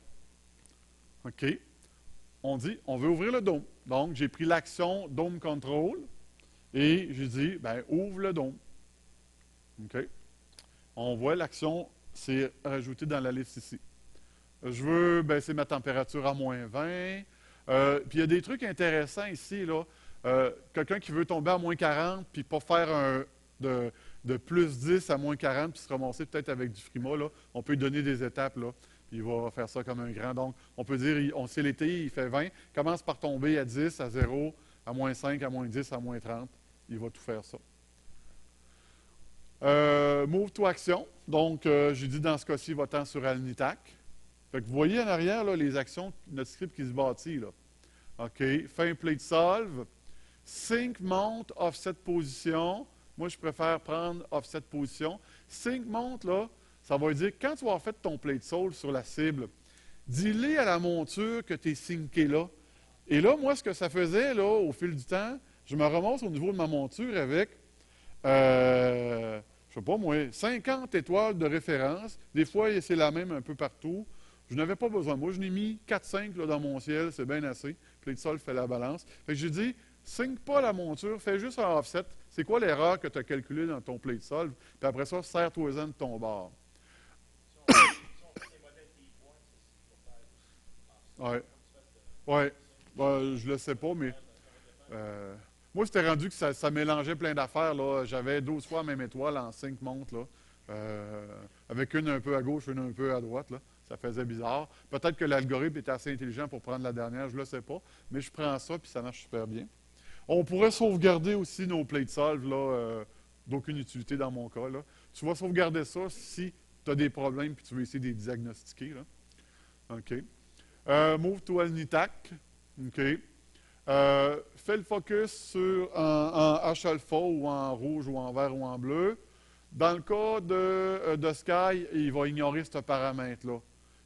OK. On dit, on veut ouvrir le dôme. Donc, j'ai pris l'action Dome Control et j'ai dit, ben, ouvre le dôme. OK. On voit l'action s'est rajoutée dans la liste ici. Je veux baisser ma température à moins 20. Puis il y a des trucs intéressants ici, là. Quelqu'un qui veut tomber à moins 40 puis pas faire de plus 10 à moins 40 puis se ramasser peut-être avec du frima, là. On peut lui donner des étapes, là. Puis il va faire ça comme un grand. Donc, on peut dire, on sait l'été, il fait 20. Commence par tomber à 10, à 0, à moins 5, à moins 10, à moins 30. Il va tout faire ça. Move to action. Donc, j'ai dit dans ce cas-ci, va-t'en sur Alnitac. Fait que vous voyez en arrière là, les actions, notre script qui se bâtit. Là. OK. Fin plate solve. Sync, monte, offset position. Moi, je préfère prendre offset position. Sync, monte, là, ça va dire, quand tu vas faire ton plate sol sur la cible, dis-le à la monture que tu es synché là. Et là, moi, ce que ça faisait, là, au fil du temps, je me ramasse au niveau de ma monture avec, je sais pas moi, 50 étoiles de référence. Des fois, c'est la même un peu partout. Je n'avais pas besoin. Moi, je n'ai mis 4-5 là, dans mon ciel, c'est bien assez. Plate sol fait la balance. Fait que j'ai dit, sync pas la monture, fais juste un offset. C'est quoi l'erreur que tu as calculée dans ton plate solve? Puis après ça, serre-toi-en de ton bord. Oui. Oui. Ben, je le sais pas, mais. Moi, c'était rendu que ça mélangeait plein d'affaires. Là. J'avais 12 fois la même étoile en 5 montres. Là. Avec une un peu à gauche, une un peu à droite. Là. Ça faisait bizarre. Peut-être que l'algorithme était assez intelligent pour prendre la dernière, je ne le sais pas. Mais je prends ça, puis ça marche super bien. On pourrait sauvegarder aussi nos plate solve, là, d'aucune utilité dans mon cas. Là. Tu vas sauvegarder ça si tu as des problèmes puis tu veux essayer de les diagnostiquer. Là. OK. Move to Alnitac. OK. Fais le focus sur en H-alpha ou en rouge ou en vert ou en bleu. Dans le cas de Sky, il va ignorer ce paramètre-là.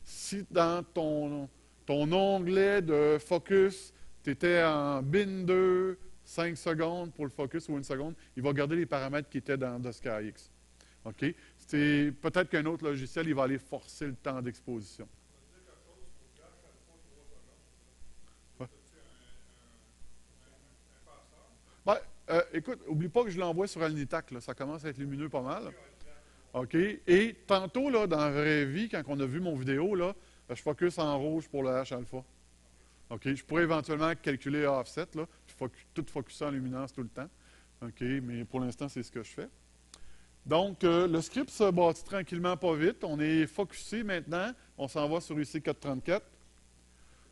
Si dans ton onglet de focus, tu étais en bin 2, 5 secondes pour le focus ou 1 seconde, il va garder les paramètres qui étaient dans SkyX. OK? C'est peut-être qu'un autre logiciel, il va aller forcer le temps d'exposition. Ben, écoute, oublie pas que je l'envoie sur Alnitac, là. Ça commence à être lumineux pas mal. OK? Et tantôt, là, dans la vraie vie, quand on a vu mon vidéo, là, je focus en rouge pour le H-alpha. OK? Je pourrais éventuellement calculer offset, là, tout focuser en luminance tout le temps. OK? Mais pour l'instant, c'est ce que je fais. Donc, le script se bâtit tranquillement pas vite. On est focusé maintenant. On s'en va sur IC 434.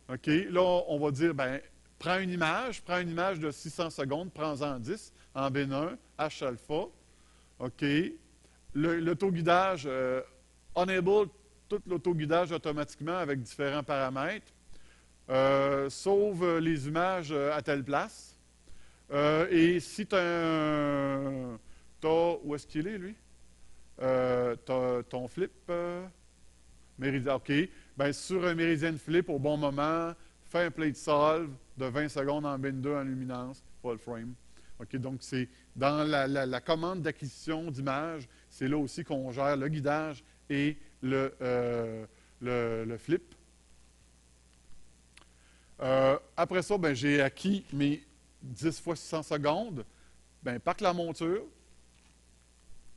OK? Là, on va dire, ben, prends une image de 600 secondes, prends-en 10 en bin1, H-alpha. OK? L'autoguidage, enable tout l'autoguidage automatiquement avec différents paramètres. Sauve les images à telle place. Et si tu as où est-ce qu'il est, lui? Ton flip? Méridien, OK. Bien, sur un méridien flip, au bon moment, fais un plate solve de 20 secondes en bin 2 en luminance, full frame. OK, donc, c'est dans la commande d'acquisition d'images, c'est là aussi qu'on gère le guidage et le flip. Après ça, ben, j'ai acquis mes 10 fois 600 secondes. Ben, parque la monture.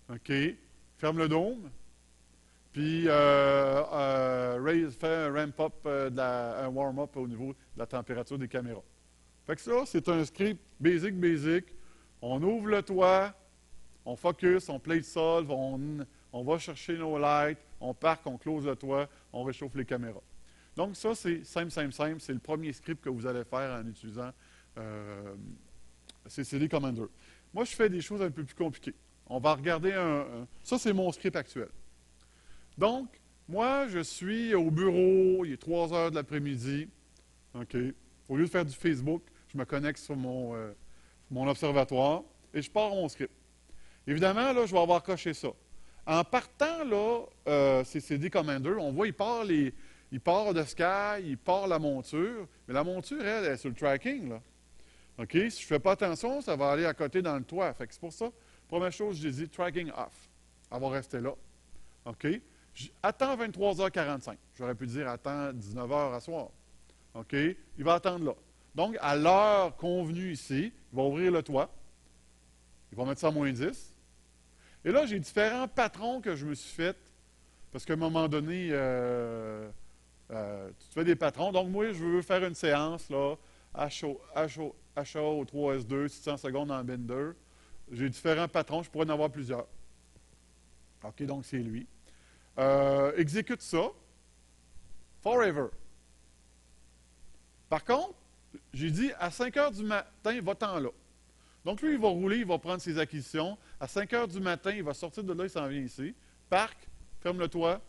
OK. Ferme le dôme. Puis, fais un ramp-up, un warm-up au niveau de la température des caméras. Fait que ça, c'est un script basic. On ouvre le toit, on focus, on plate solve, on va chercher nos lights, on parque, on close le toit, on réchauffe les caméras. Donc, ça, c'est simple. C'est le premier script que vous allez faire en utilisant CCD Commander. Moi, je fais des choses un peu plus compliquées. On va regarder ça, c'est mon script actuel. Donc, moi, je suis au bureau, il est 3 heures de l'après-midi. OK. Au lieu de faire du Facebook, je me connecte sur mon observatoire et je pars mon script. Évidemment, là, je vais avoir coché ça. En partant, là, CCD Commander, on voit, il part de Sky, il part la monture, mais la monture, elle est sur le tracking, là. OK? Si je ne fais pas attention, ça va aller à côté dans le toit. Fait que c'est pour ça, première chose, j'ai dit tracking off. Elle va rester là. OK? Attends 23h45. J'aurais pu dire attends 19h à soir. OK? Il va attendre là. Donc, à l'heure convenue ici, il va ouvrir le toit. Il va mettre ça à moins 10. Et là, j'ai différents patrons que je me suis fait. Parce qu'à un moment donné, tu te fais des patrons. Donc, moi, je veux faire une séance, là, HA au 3S2, 600 secondes en Bender. J'ai différents patrons. Je pourrais en avoir plusieurs. OK, donc c'est lui. Exécute ça. Forever. Par contre, j'ai dit à 5 heures du matin, va-t'en là. Donc, lui, il va rouler, il va prendre ses acquisitions. À 5 heures du matin, il va sortir de là, il s'en vient ici. Parc, ferme le toit,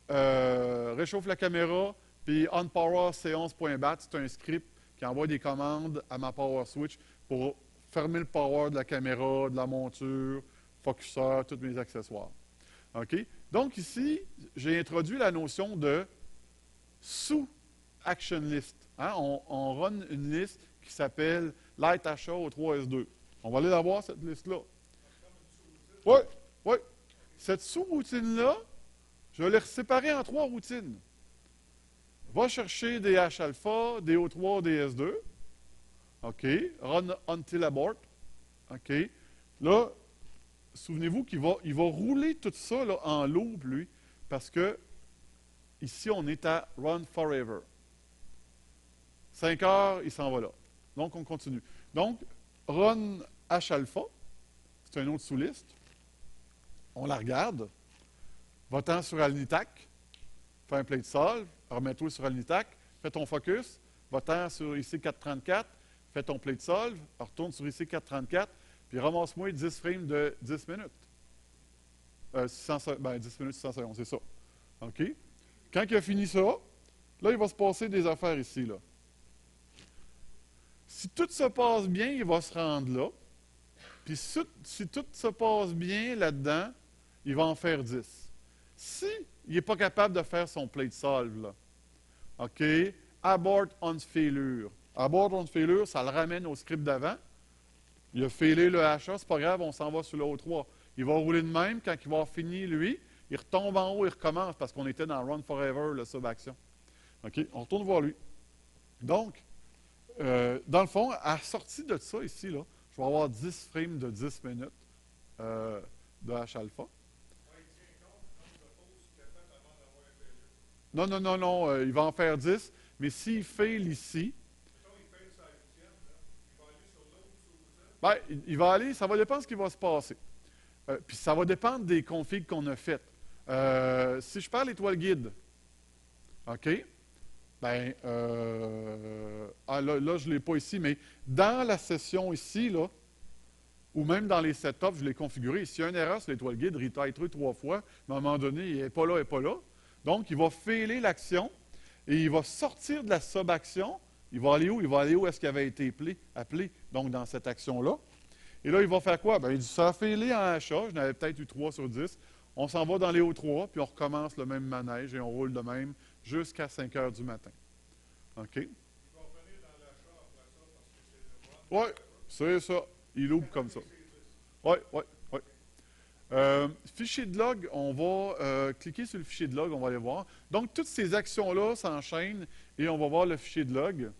réchauffe la caméra, puis onPower C11.bat, c'est un script qui envoie des commandes à ma power switch pour fermer le power de la caméra, de la monture, focuseur, tous mes accessoires. OK? Donc ici, j'ai introduit la notion de sous-action list. Hein? On run une liste qui s'appelle Light achat au 3S2. On va aller la voir, cette liste-là. Oui, oui. Cette sous-routine-là, je vais les séparer en 3 routines. Va chercher des H-alpha, des O3, des S2. OK. Run until abort. OK. Là, souvenez-vous qu'il va rouler tout ça là, en loop, lui, parce que ici, on est à run forever. 5 heures, il s'en va là. Donc, on continue. Donc, run H-alpha, c'est un autre sous-liste. On la regarde. Va-t'en sur Alnitac. Fais un plate solve. Remets-toi sur Alnitac. Fais ton focus. Va-t'en sur IC434. Fais ton plate solve. Retourne sur IC434. Puis ramasse-moi 10 frames de 10 minutes. 10 minutes, 600 secondes, c'est ça. OK? Quand il a fini ça, là, il va se passer des affaires ici, là. Si tout se passe bien, il va se rendre là. Puis si tout se passe bien là-dedans, il va en faire 10. Si il n'est pas capable de faire son plate solve, là, OK? Abort on failure. Abort on failure, ça le ramène au script d'avant. Il a failé le HA, c'est pas grave, on s'en va sur le O3. Il va rouler de même, quand il va avoir fini, lui, il retombe en haut, il recommence, parce qu'on était dans Run Forever, le sub-action. OK? On retourne voir lui. Donc, dans le fond, à la sortie de ça, ici, là, je vais avoir 10 frames de 10 minutes de H-alpha. Non, non, non, non, il va en faire 10, mais s'il fail ici, ben, il va aller, ça va dépendre de ce qui va se passer. Puis ça va dépendre des configs qu'on a faites. Si je parle étoile guide, OK? Ben, là, je ne l'ai pas ici, mais dans la session ici, là, ou même dans les setups, je l'ai configuré. S'il y a une erreur sur l'étoile guide, retry 3 fois, mais à un moment donné, il n'est pas là, il n'est pas là. Donc, il va failer l'action et il va sortir de la sub-action. Il va aller où? Il va aller où est-ce qu'il avait été appelé, donc dans cette action-là. Et là, il va faire quoi? Bien, il dit, ça a failé en HA, je n'avais peut-être eu 3 sur 10. On s'en va dans les O3, puis on recommence le même manège et on roule de même jusqu'à 5 heures du matin. OK? Oui, c'est ça. Il loupe comme ça. Oui, oui, oui. Fichier de log, on va cliquer sur le fichier de log, on va aller voir. Donc, toutes ces actions-là s'enchaînent et on va voir le fichier de log.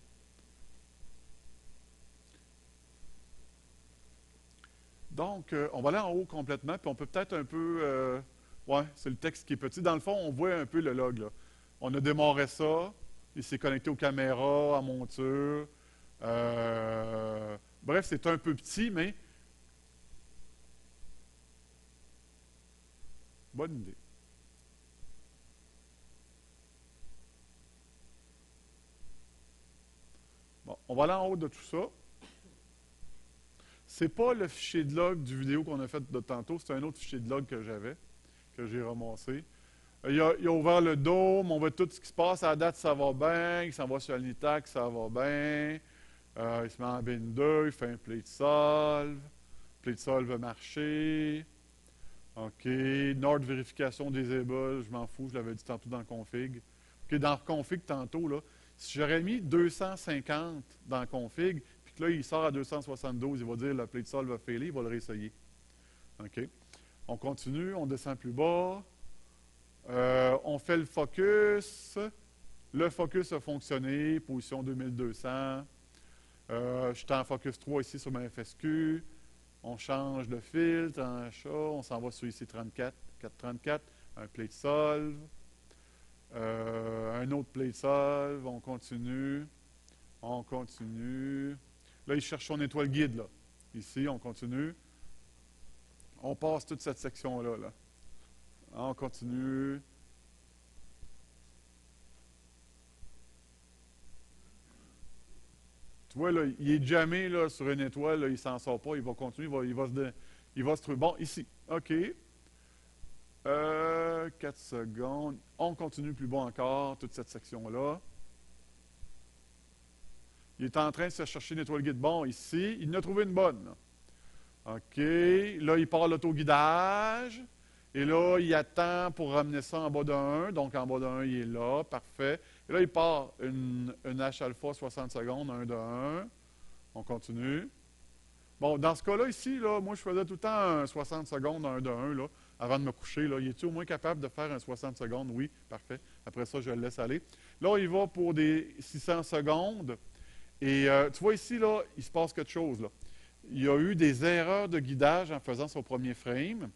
Donc, on va aller en haut complètement, puis on peut peut-être un peu... ouais, c'est le texte qui est petit. Dans le fond, on voit un peu le log, là. On a démarré ça, il s'est connecté aux caméras, à monture. Bref, c'est un peu petit, mais... Bonne idée. Bon, on va aller en haut de tout ça. C'est pas le fichier de log du vidéo qu'on a fait de tantôt, c'est un autre fichier de log que j'avais, que j'ai ramassé. Il a ouvert le dôme, on voit tout ce qui se passe. À la date, ça va bien. Il s'en va sur Alnitac, ça va bien. Il se met en bin 2, il fait un plate solve. Plate solve a marché. OK. Nord vérification disable, je m'en fous, je l'avais dit tantôt dans le config. OK, dans le config tantôt, là, si j'aurais mis 250 dans le config, puis que là, il sort à 272, il va dire le plate solve a failé, il va le réessayer. OK. On continue, on descend plus bas. On fait le focus. Le focus a fonctionné, position 2200. Je suis en focus 3 ici sur ma FSQ. On change de filtre en achat. On s'en va sur IC34, 434. Un plate solve. Un autre plate solve. On continue. On continue. Là, il cherche son étoile guide. Là. Ici, on continue. On passe toute cette section-là. Là. On continue. Tu vois, là, il est jamais là, sur une étoile, là, il ne s'en sort pas, il va continuer, il va se trouver. Bon, ici, OK. 4 secondes. On continue plus bas encore, toute cette section-là. Il est en train de se chercher une étoile guide. Bon, ici, il en a trouvé une bonne. Là. OK. Là, il part l'autoguidage. Et là, il attend pour ramener ça en bas de 1. Donc, en bas de 1, il est là. Parfait. Et là, il part une H-alpha 60 secondes, 1 de 1. On continue. Bon, dans ce cas-là, ici, là, moi, je faisais tout le temps un 60 secondes, 1 de 1, là, avant de me coucher. Là. Il est-tu au moins capable de faire un 60 secondes? Oui, parfait. Après ça, je le laisse aller. Là, il va pour des 600 secondes. Et tu vois ici, là, il se passe quelque chose. Là. Il y a eu des erreurs de guidage en faisant son premier frame.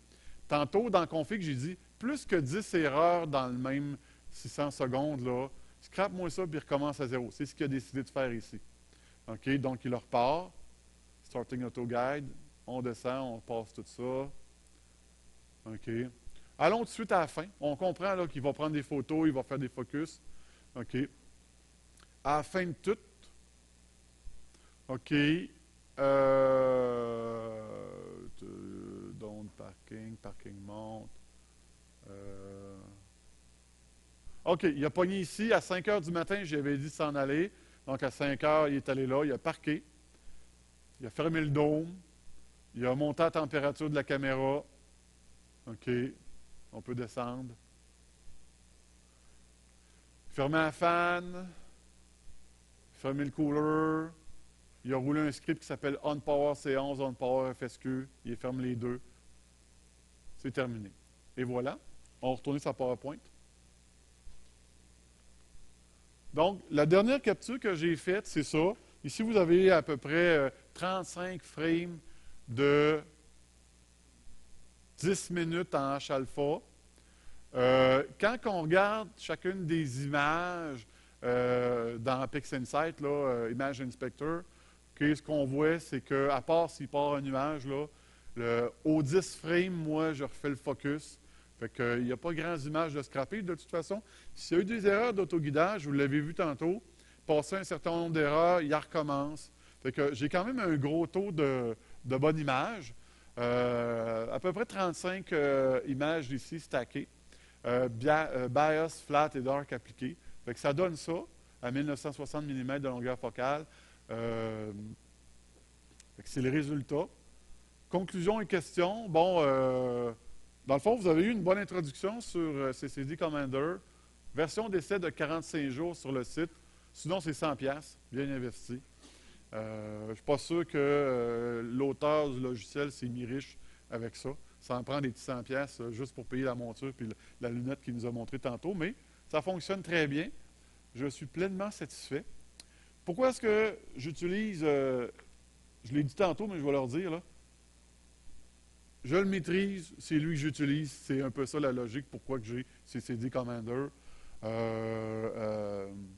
Tantôt, dans le config, j'ai dit plus que 10 erreurs dans le même 600 secondes. Là, scrape-moi ça puis recommence à zéro. C'est ce qu'il a décidé de faire ici. OK, donc il repart. Starting Auto Guide. On descend, on passe tout ça. OK. Allons tout de suite à la fin. On comprend là, qu'il va prendre des photos, il va faire des focus. OK. À la fin de tout, OK. Don't parking monte. OK, il a pogné ici. À 5 heures du matin, j'avais dit de s'en aller. Donc, à 5 heures, il est allé là, il a parqué. Il a fermé le dôme. Il a monté la température de la caméra. OK. On peut descendre. Fermé la fan. Fermé le cooler. Il a roulé un script qui s'appelle OnPower C11, OnPower FSQ. Il ferme les deux. C'est terminé. Et voilà. On va retourner sur PowerPoint. Donc, la dernière capture que j'ai faite, c'est ça. Ici, vous avez à peu près 35 frames de 10 minutes en H-alpha. Quand on regarde chacune des images dans PixInsight, là, Image Inspector, okay, ce qu'on voit, c'est qu'à part s'il part un nuage, là, au 10 frames, moi, je refais le focus. Fait qu'il n'y a pas grandes images de scraper. De toute façon, s'il y a eu des erreurs d'autoguidage, vous l'avez vu tantôt, passer un certain nombre d'erreurs, il recommence. Fait que j'ai quand même un gros taux de bonnes images. À peu près 35 images ici stackées. Bias, flat et dark appliqués. Fait que ça donne ça à 1960 mm de longueur focale. C'est le résultat. Conclusion et questions. Bon, dans le fond, vous avez eu une bonne introduction sur CCD Commander. Version d'essai de 45 jours sur le site. Sinon, c'est 100$, bien investi. Je ne suis pas sûr que l'auteur du logiciel s'est mis riche avec ça. Ça en prend des petits 100$ juste pour payer la monture et la lunette qu'il nous a montré tantôt. Mais ça fonctionne très bien. Je suis pleinement satisfait. Pourquoi est-ce que j'utilise, je l'ai dit tantôt, mais je vais leur dire, là, je le maîtrise, c'est lui que j'utilise. C'est un peu ça la logique, pourquoi que j'ai CCD Commander.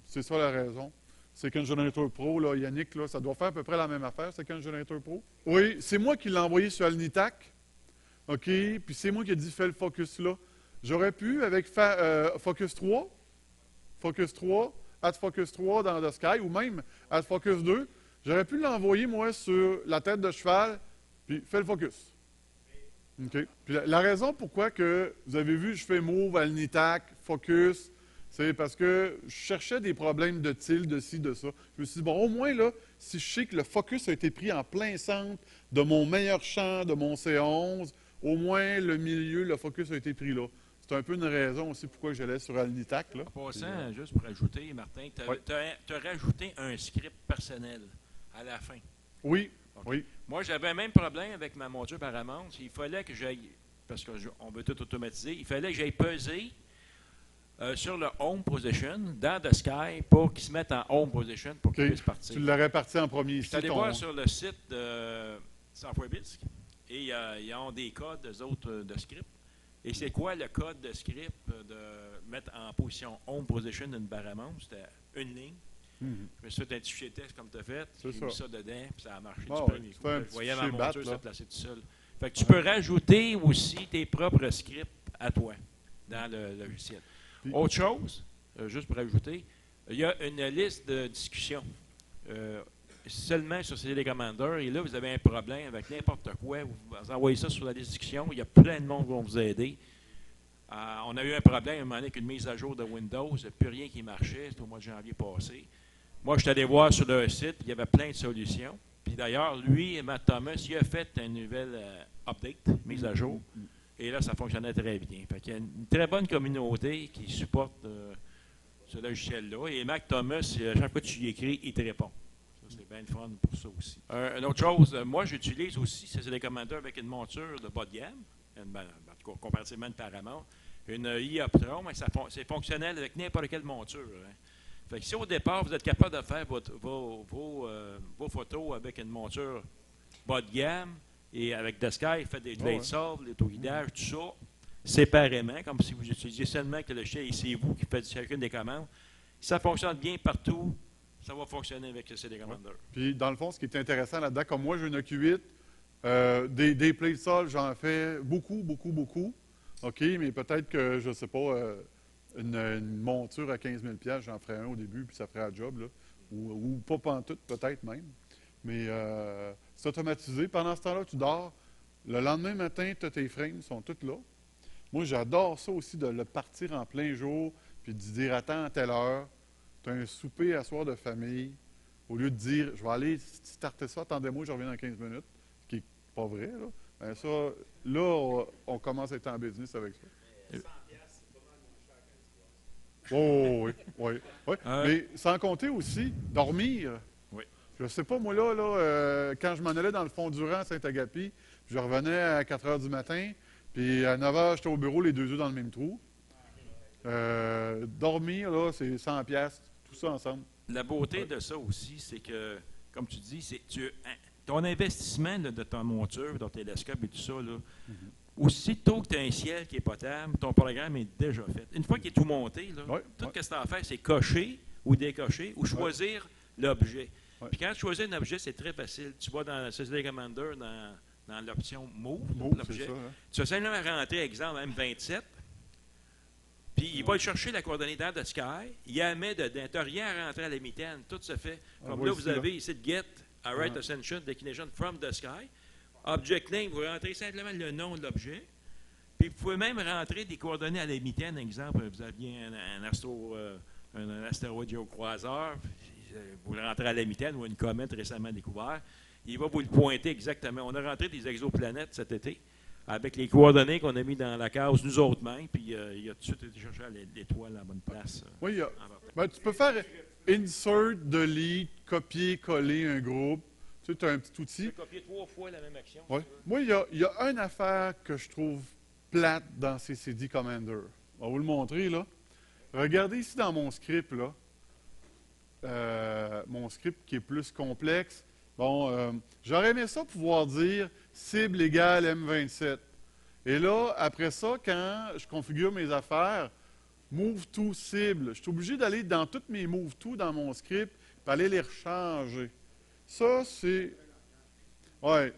C'est ça la raison. Second Generator Pro, là, Yannick, là, ça doit faire à peu près la même affaire, Second Generator Pro. Oui, c'est moi qui l'ai envoyé sur Alnitac. OK, puis c'est moi qui ai dit fais le focus là. J'aurais pu avec Focus 3, Add Focus 3 dans The Sky, ou même Add Focus 2. J'aurais pu l'envoyer, moi, sur la tête de cheval, puis fais le focus. OK. Puis la raison pourquoi que vous avez vu, je fais Move, Alnitac, Focus, c'est parce que je cherchais des problèmes de tilde, de ci, de ça. Je me suis dit, bon, au moins, là, si je sais que le focus a été pris en plein centre de mon meilleur champ, de mon C11, au moins, le milieu, le focus a été pris là. C'est un peu une raison aussi pourquoi j'allais sur Alnitac. Là. En passant, juste pour ajouter, Martin, tu as rajouté un script personnel à la fin. Oui, Okay. oui. Moi, j'avais un même problème avec ma monture Paramount. Il fallait que j'aille, parce qu'on veut tout automatiser, il fallait que j'aille peser sur le Home Position dans The Sky pour qu'il se mette en Home Position pour qu'il puisse partir. Tu l'aurais parti en premier ici. Je suis allé voir sur le site de SoftwareBisque et ils ont des codes de script. Et c'est quoi le code de script de mettre en position Home Position d'une Paramount? C'était une ligne. Je me suis fait un petit fichier texte comme tu as fait. J'ai mis ça dedans, puis ça a marché du premier coup. Je voyais ma monture se placer tout seul. Fait que tu peux rajouter aussi tes propres scripts à toi dans le logiciel. Autre chose, juste pour ajouter, il y a une liste de discussion seulement sur CCD Commander. Et là, vous avez un problème avec n'importe quoi. Vous envoyez ça sur la liste de discussion. Il y a plein de monde qui vont vous aider. On a eu un problème à un moment donné avec une mise à jour de Windows. Il n'y a plus rien qui marchait. C'était au mois de janvier passé. Moi, je suis allé voir sur leur site, il y avait plein de solutions. Puis d'ailleurs, lui, Matt Thomas, il a fait une nouvelle update, mise à jour. Et là, ça fonctionnait très bien. Fait qu'il y a une très bonne communauté qui supporte ce logiciel-là. Et Matt Thomas, à chaque fois que tu lui écris, il te répond. Ça, c'est bien le fun pour ça aussi. Une autre chose, moi, j'utilise aussi CCD Commander avec une monture de bas de gamme, en tout cas, comparativement à une Paramount. Une iOptron, mais c'est fonctionnel avec n'importe quelle monture. Hein. Fait que si au départ, vous êtes capable de faire vos photos avec une monture bas de gamme et avec Deskai, faites des glade solve, des guidage, tout ça, séparément, comme si vous utilisiez seulement que le chien et c'est vous qui faites chacune des commandes. Ça fonctionne bien partout, ça va fonctionner avec le CD Commander. Ouais. Puis, dans le fond, ce qui est intéressant là-dedans, comme moi, j'ai une Q8, des plate solve, j'en fais beaucoup. OK, mais peut-être que, je ne sais pas, une monture à 15 000 $, j'en ferais un au début, puis ça ferait un job, là. Ou pas pantoute, peut-être même. Mais c'est automatisé. Pendant ce temps-là, tu dors. Le lendemain matin, tu as tes frames, sont toutes là. Moi, j'adore ça aussi, de le partir en plein jour, puis de dire, attends, à telle heure, tu as un souper à soir de famille, au lieu de dire, je vais aller starter ça, attendez-moi, je reviens dans 15 minutes, ce qui n'est pas vrai, là. Ben ça, là, on commence à être en business avec ça. Oh, oui. Mais sans compter aussi, dormir. Oui. Je sais pas, moi, là quand je m'en allais dans le fond du rang à Saint-Agapi, je revenais à 4 heures du matin, puis à 9 heures, j'étais au bureau, les deux yeux dans le même trou. Dormir, là, c'est 100 $, tout ça ensemble. La beauté de ça aussi, c'est que, comme tu dis, ton investissement là, de ta monture, de ton télescope et tout ça, là, aussitôt que tu as un ciel qui est potable, ton programme est déjà fait. Une fois qu'il est tout monté, là, tout ce que tu as à faire, c'est cocher ou décocher ou choisir l'objet. Puis quand tu choisis un objet, c'est très facile. Tu vas dans le CCD Commander, dans l'option Move, l'objet. C'est ça, hein? Tu vas simplement rentrer, exemple, M27, puis il va chercher la coordonnée dans the sky, il la met dedans. Tu n'as rien à rentrer à la mitaine, tout se fait. Comme là, vous avez ici le Get, Right Ascension, Declination from the sky. Object name, vous rentrez simplement le nom de l'objet. Puis vous pouvez même rentrer des coordonnées à la mitaine. Exemple, vous aviez un astéroïde géocroiseur, vous le rentrez à la mitaine ou une comète récemment découverte. Il va vous le pointer exactement. On a rentré des exoplanètes cet été avec les coordonnées qu'on a mis dans la case nous autres mêmes, puis il a tout de suite été chercher l'étoile à la bonne place. Oui, tu peux faire insert, delete, copier, coller un groupe. Tu sais, tu as un petit outil. Tu peux copier 3 fois la même action. Ouais. Moi, il y a une affaire que je trouve plate dans CCD Commander. On va vous le montrer, là. Regardez ici dans mon script, là. Mon script qui est plus complexe. Bon, j'aurais aimé ça pouvoir dire cible égale M27. Et là, après ça, quand je configure mes affaires, move to cible, je suis obligé d'aller dans toutes mes move to dans mon script et aller les rechanger. Ça, c'est... Oui.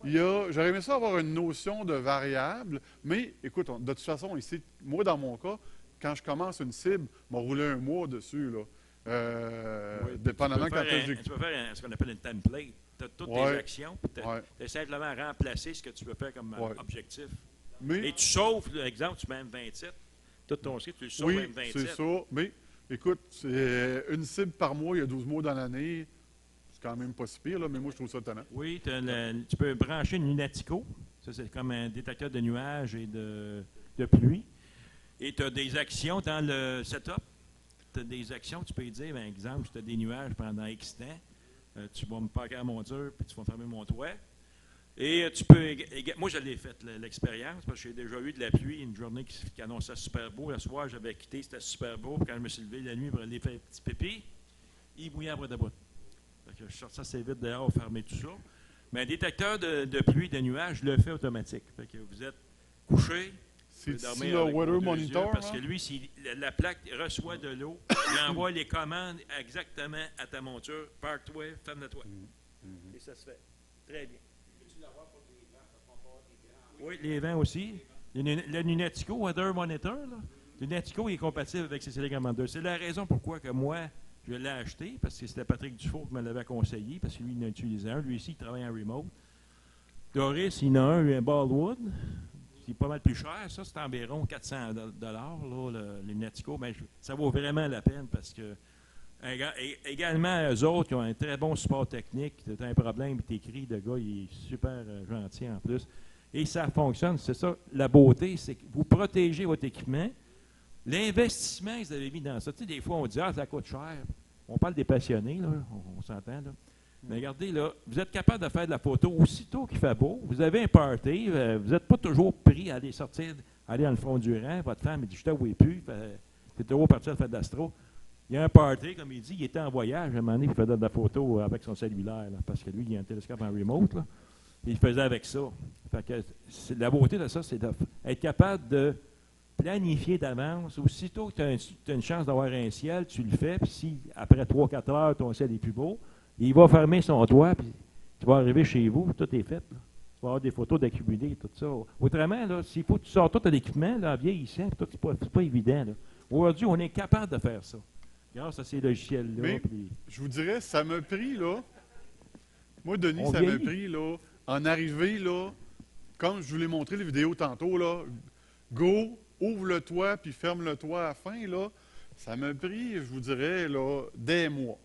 J'aurais aimé ça avoir une notion de variable, mais écoute, de toute façon, ici, moi, dans mon cas, quand je commence une cible, je vais rouler un mois dessus, là. Dépendamment quand tu peux faire ce qu'on appelle une template. Tu as toutes tes actions, puis tu as simplement remplacer ce que tu veux faire comme objectif. Et tu sauves, par exemple, tu mets M27, tout ton script, tu le sauves M27. Oui, c'est ça. Mais écoute, c'est une cible par mois, il y a 12 mois dans l'année. C'est quand même pas si pire, là, mais moi, je trouve ça étonnant. Oui, tu peux brancher une Lunatico. Ça, c'est comme un détecteur de nuages et de pluie. Et tu as des actions dans le setup. Tu as des actions, tu peux dire, par exemple, si tu as des nuages pendant X temps, tu vas me parquer à la monture, puis tu vas fermer mon toit. Et tu peux... Moi, je l'ai fait, l'expérience, parce que j'ai déjà eu de la pluie, une journée qui annonçait super beau. Le soir, j'avais quitté, c'était super beau. Quand je me suis levé la nuit pour aller faire un petit pipi, il bouillait à bras de bout. Je suis sorti assez vite dehors, fermer tout ça. Mais un détecteur de pluie, de nuages, le fait automatique. Fait que vous êtes couché, c'est le weather monitor, parce que lui, si la plaque reçoit de l'eau, il envoie les commandes exactement à ta monture. Parque-toi, ferme-le-toi. Et ça se fait. Très bien. Peux-tu l'avoir pour les vents? Oui, les vents aussi. Le Lunatico Weather Monitor, là, le Lunatico est compatible avec CCD Commander. C'est la raison pourquoi que moi, je l'ai acheté, parce que c'était Patrick Dufault qui me l'avait conseillé, parce que lui, il en utilisait un. Lui ici, il travaille en remote. Doris, il en a un Baldwood. C'est pas mal plus cher. Ça, c'est environ $400, là, le Lunatico. Mais ça vaut vraiment la peine parce que Également, eux autres, qui ont un très bon support technique. Tu as un problème, tu écris, le gars, il est super gentil en plus. Et ça fonctionne, c'est ça. La beauté, c'est que vous protégez votre équipement. L'investissement que vous avez mis dans ça, tu sais, des fois, on dit, ah, ça coûte cher. On parle des passionnés, là, on s'entend, là. Mais regardez, là, vous êtes capable de faire de la photo aussitôt qu'il fait beau. Vous avez un party, vous n'êtes pas toujours pris à aller sortir, aller dans le fond du rang. Votre femme, elle dit, je ne t'avoue plus, tu es toujours parti à faire de l'astro. Il y a un party, comme il dit, il était en voyage. À un moment donné, il faisait de la photo avec son cellulaire, là, parce que lui, il a un télescope en remote, là. Il faisait avec ça. Fait que la beauté de ça, c'est d'être capable de planifier d'avance. Aussitôt que tu as une chance d'avoir un ciel, tu le fais. Puis si, après 3-4 heures, ton ciel est plus beau, il va fermer son toit, puis tu vas arriver chez vous, tout est fait. Là. Tu vas avoir des photos d'accumuler, tout ça. Autrement, là, s'il faut que tu sors tout ton équipement, là, en vieillissant, c'est pas évident. Aujourd'hui, on est capable de faire ça. Grâce à ces logiciels-là. Mais, je vous dirais, ça m'a pris, là. Moi, Denis, ça m'a pris, là, en arrivée, là, comme je vous l'ai montré les vidéos tantôt, là, go, ouvre le toit, puis ferme le toit à la fin, là. Ça m'a pris, je vous dirais, là, des mois.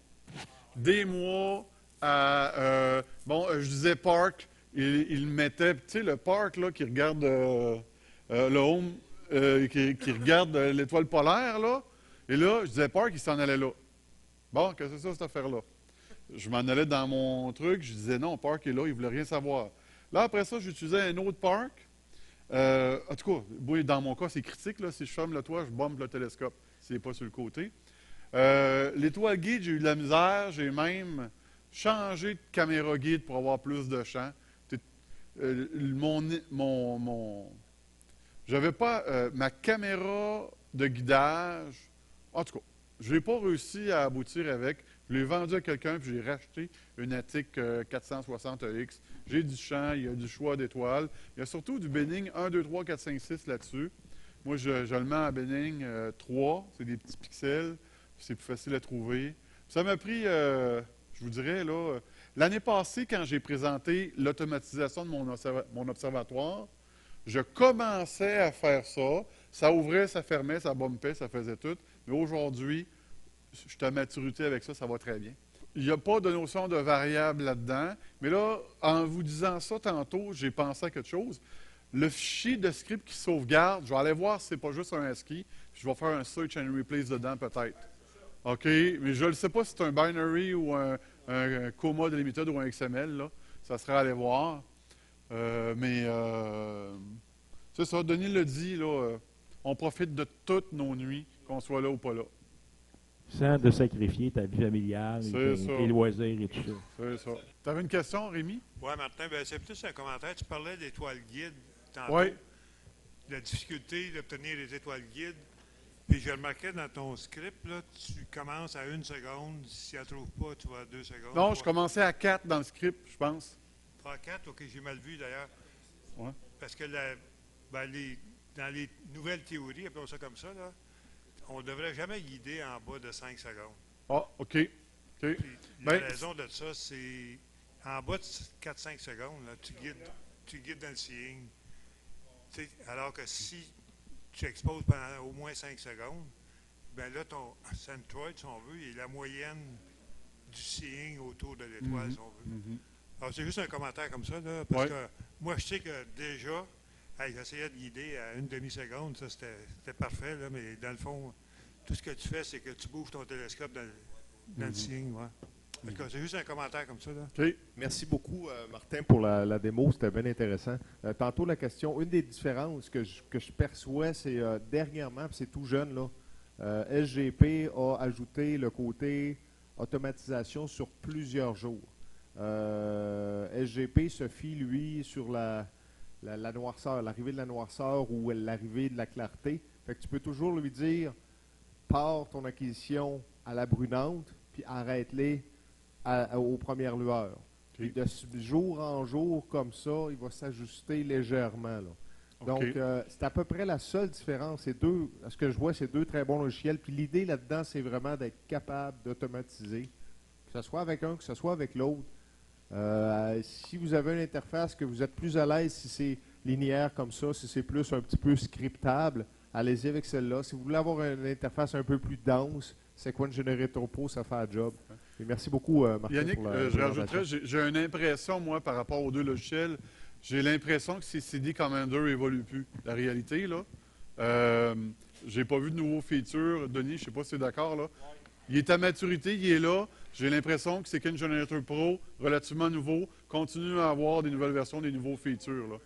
Des mois à. Je disais park, il mettait, tu sais, le park, là, qui regarde le home, qui regarde l'étoile polaire, là. Et là, je disais park, il s'en allait là. Bon, qu'est-ce que c'est ça, cette affaire-là? Je m'en allais dans mon truc, je disais non, park est là, il ne voulait rien savoir. Là, après ça, j'utilisais un autre park. En tout cas, oui, dans mon cas, c'est critique, là. Si je ferme le toit, je bombe le télescope. C'est pas sur le côté. L'étoile guide, j'ai eu de la misère. J'ai même changé de caméra guide pour avoir plus de champ. J'avais pas ma caméra de guidage. En tout cas, je n'ai pas réussi à aboutir avec. Je l'ai vendu à quelqu'un, puis j'ai racheté une Attic 460EX. J'ai du champ, il y a du choix d'étoiles. Il y a surtout du Benning 1, 2, 3, 4, 5, 6 là-dessus. Moi, je le mets en Benning 3. C'est des petits pixels. C'est plus facile à trouver. Ça m'a pris, je vous dirais, là, l'année passée, quand j'ai présenté l'automatisation de mon observatoire, je commençais à faire ça. Ça ouvrait, ça fermait, ça bumpait, ça faisait tout. Mais aujourd'hui, je suis à maturité avec ça, ça va très bien. Il n'y a pas de notion de variable là-dedans. Mais là, en vous disant ça tantôt, j'ai pensé à quelque chose. Le fichier de script qui sauvegarde, je vais aller voir si ce n'est pas juste un ASCII. Je vais faire un search and replace dedans peut-être. OK, mais je ne sais pas si c'est un binary ou un comma delimited ou un XML. Là. Ça serait à aller voir. C'est ça, Denis le dit, là, on profite de toutes nos nuits, qu'on soit là ou pas là. Sans de sacrifier ta vie familiale, tes loisirs et tout ça. C'est ça. Tu avais une question, Rémi? Oui, Martin, c'est plus un commentaire. Tu parlais d'étoiles guides tantôt. Oui. La difficulté d'obtenir les étoiles guides. Puis je remarquais dans ton script, là, tu commences à 1 seconde. Si elle ne trouve pas, tu vas à 2 secondes. Non, je commençais à 4 dans le script, je pense. À 4, OK, j'ai mal vu d'ailleurs. Ouais. Parce que dans les nouvelles théories, appelons ça comme ça, là, on ne devrait jamais guider en bas de 5 secondes. Ah, OK. Puis, la raison de ça, c'est en bas de 4-5 secondes, là, tu guides dans le seeing. Alors que si tu exposes pendant au moins 5 secondes, bien là, ton centroid, si on veut, est la moyenne du seeing autour de l'étoile, si on veut. Alors, c'est juste un commentaire comme ça, là, parce que moi, je sais que déjà, j'essayais de guider à 1 demi-seconde, ça, c'était parfait, là, mais dans le fond, tout ce que tu fais, c'est que tu bouges ton télescope dans le signe. Ouais. C'est juste un commentaire comme ça. Là. Okay. Merci beaucoup, Martin, pour la démo. C'était bien intéressant. Tantôt, la question, une des différences que je perçois, c'est dernièrement, puis c'est tout jeune, là, SGP a ajouté le côté automatisation sur plusieurs jours. SGP se fie, lui, sur la noirceur, l'arrivée de la noirceur ou l'arrivée de la clarté. Fait que tu peux toujours lui dire, pars ton acquisition à la brunante, puis arrête-les aux premières lueurs. Okay. Puis de jour en jour, comme ça, il va s'ajuster légèrement. Là. Okay. Donc, c'est à peu près la seule différence. Ce que je vois, c'est 2 très bons logiciels. Puis l'idée là-dedans, c'est vraiment d'être capable d'automatiser, que ce soit avec un, que ce soit avec l'autre. Si vous avez une interface que vous êtes plus à l'aise si c'est linéaire comme ça, si c'est plus un petit peu scriptable, allez-y avec celle-là. Si vous voulez avoir une interface un peu plus dense, Sequence Generator Pro, ça fait un job. Et merci beaucoup, Martin, Yannick, pour la je rajouterais, j'ai une impression, moi, par rapport aux deux logiciels, j'ai l'impression que CCD Commander évolue plus. La réalité, là, j'ai pas vu de nouveaux features. Denis, je sais pas si tu es d'accord, là. Il est à maturité, il est là. J'ai l'impression que Sequence Generator Pro, relativement nouveau, continue à avoir des nouvelles versions, des nouveaux features, là.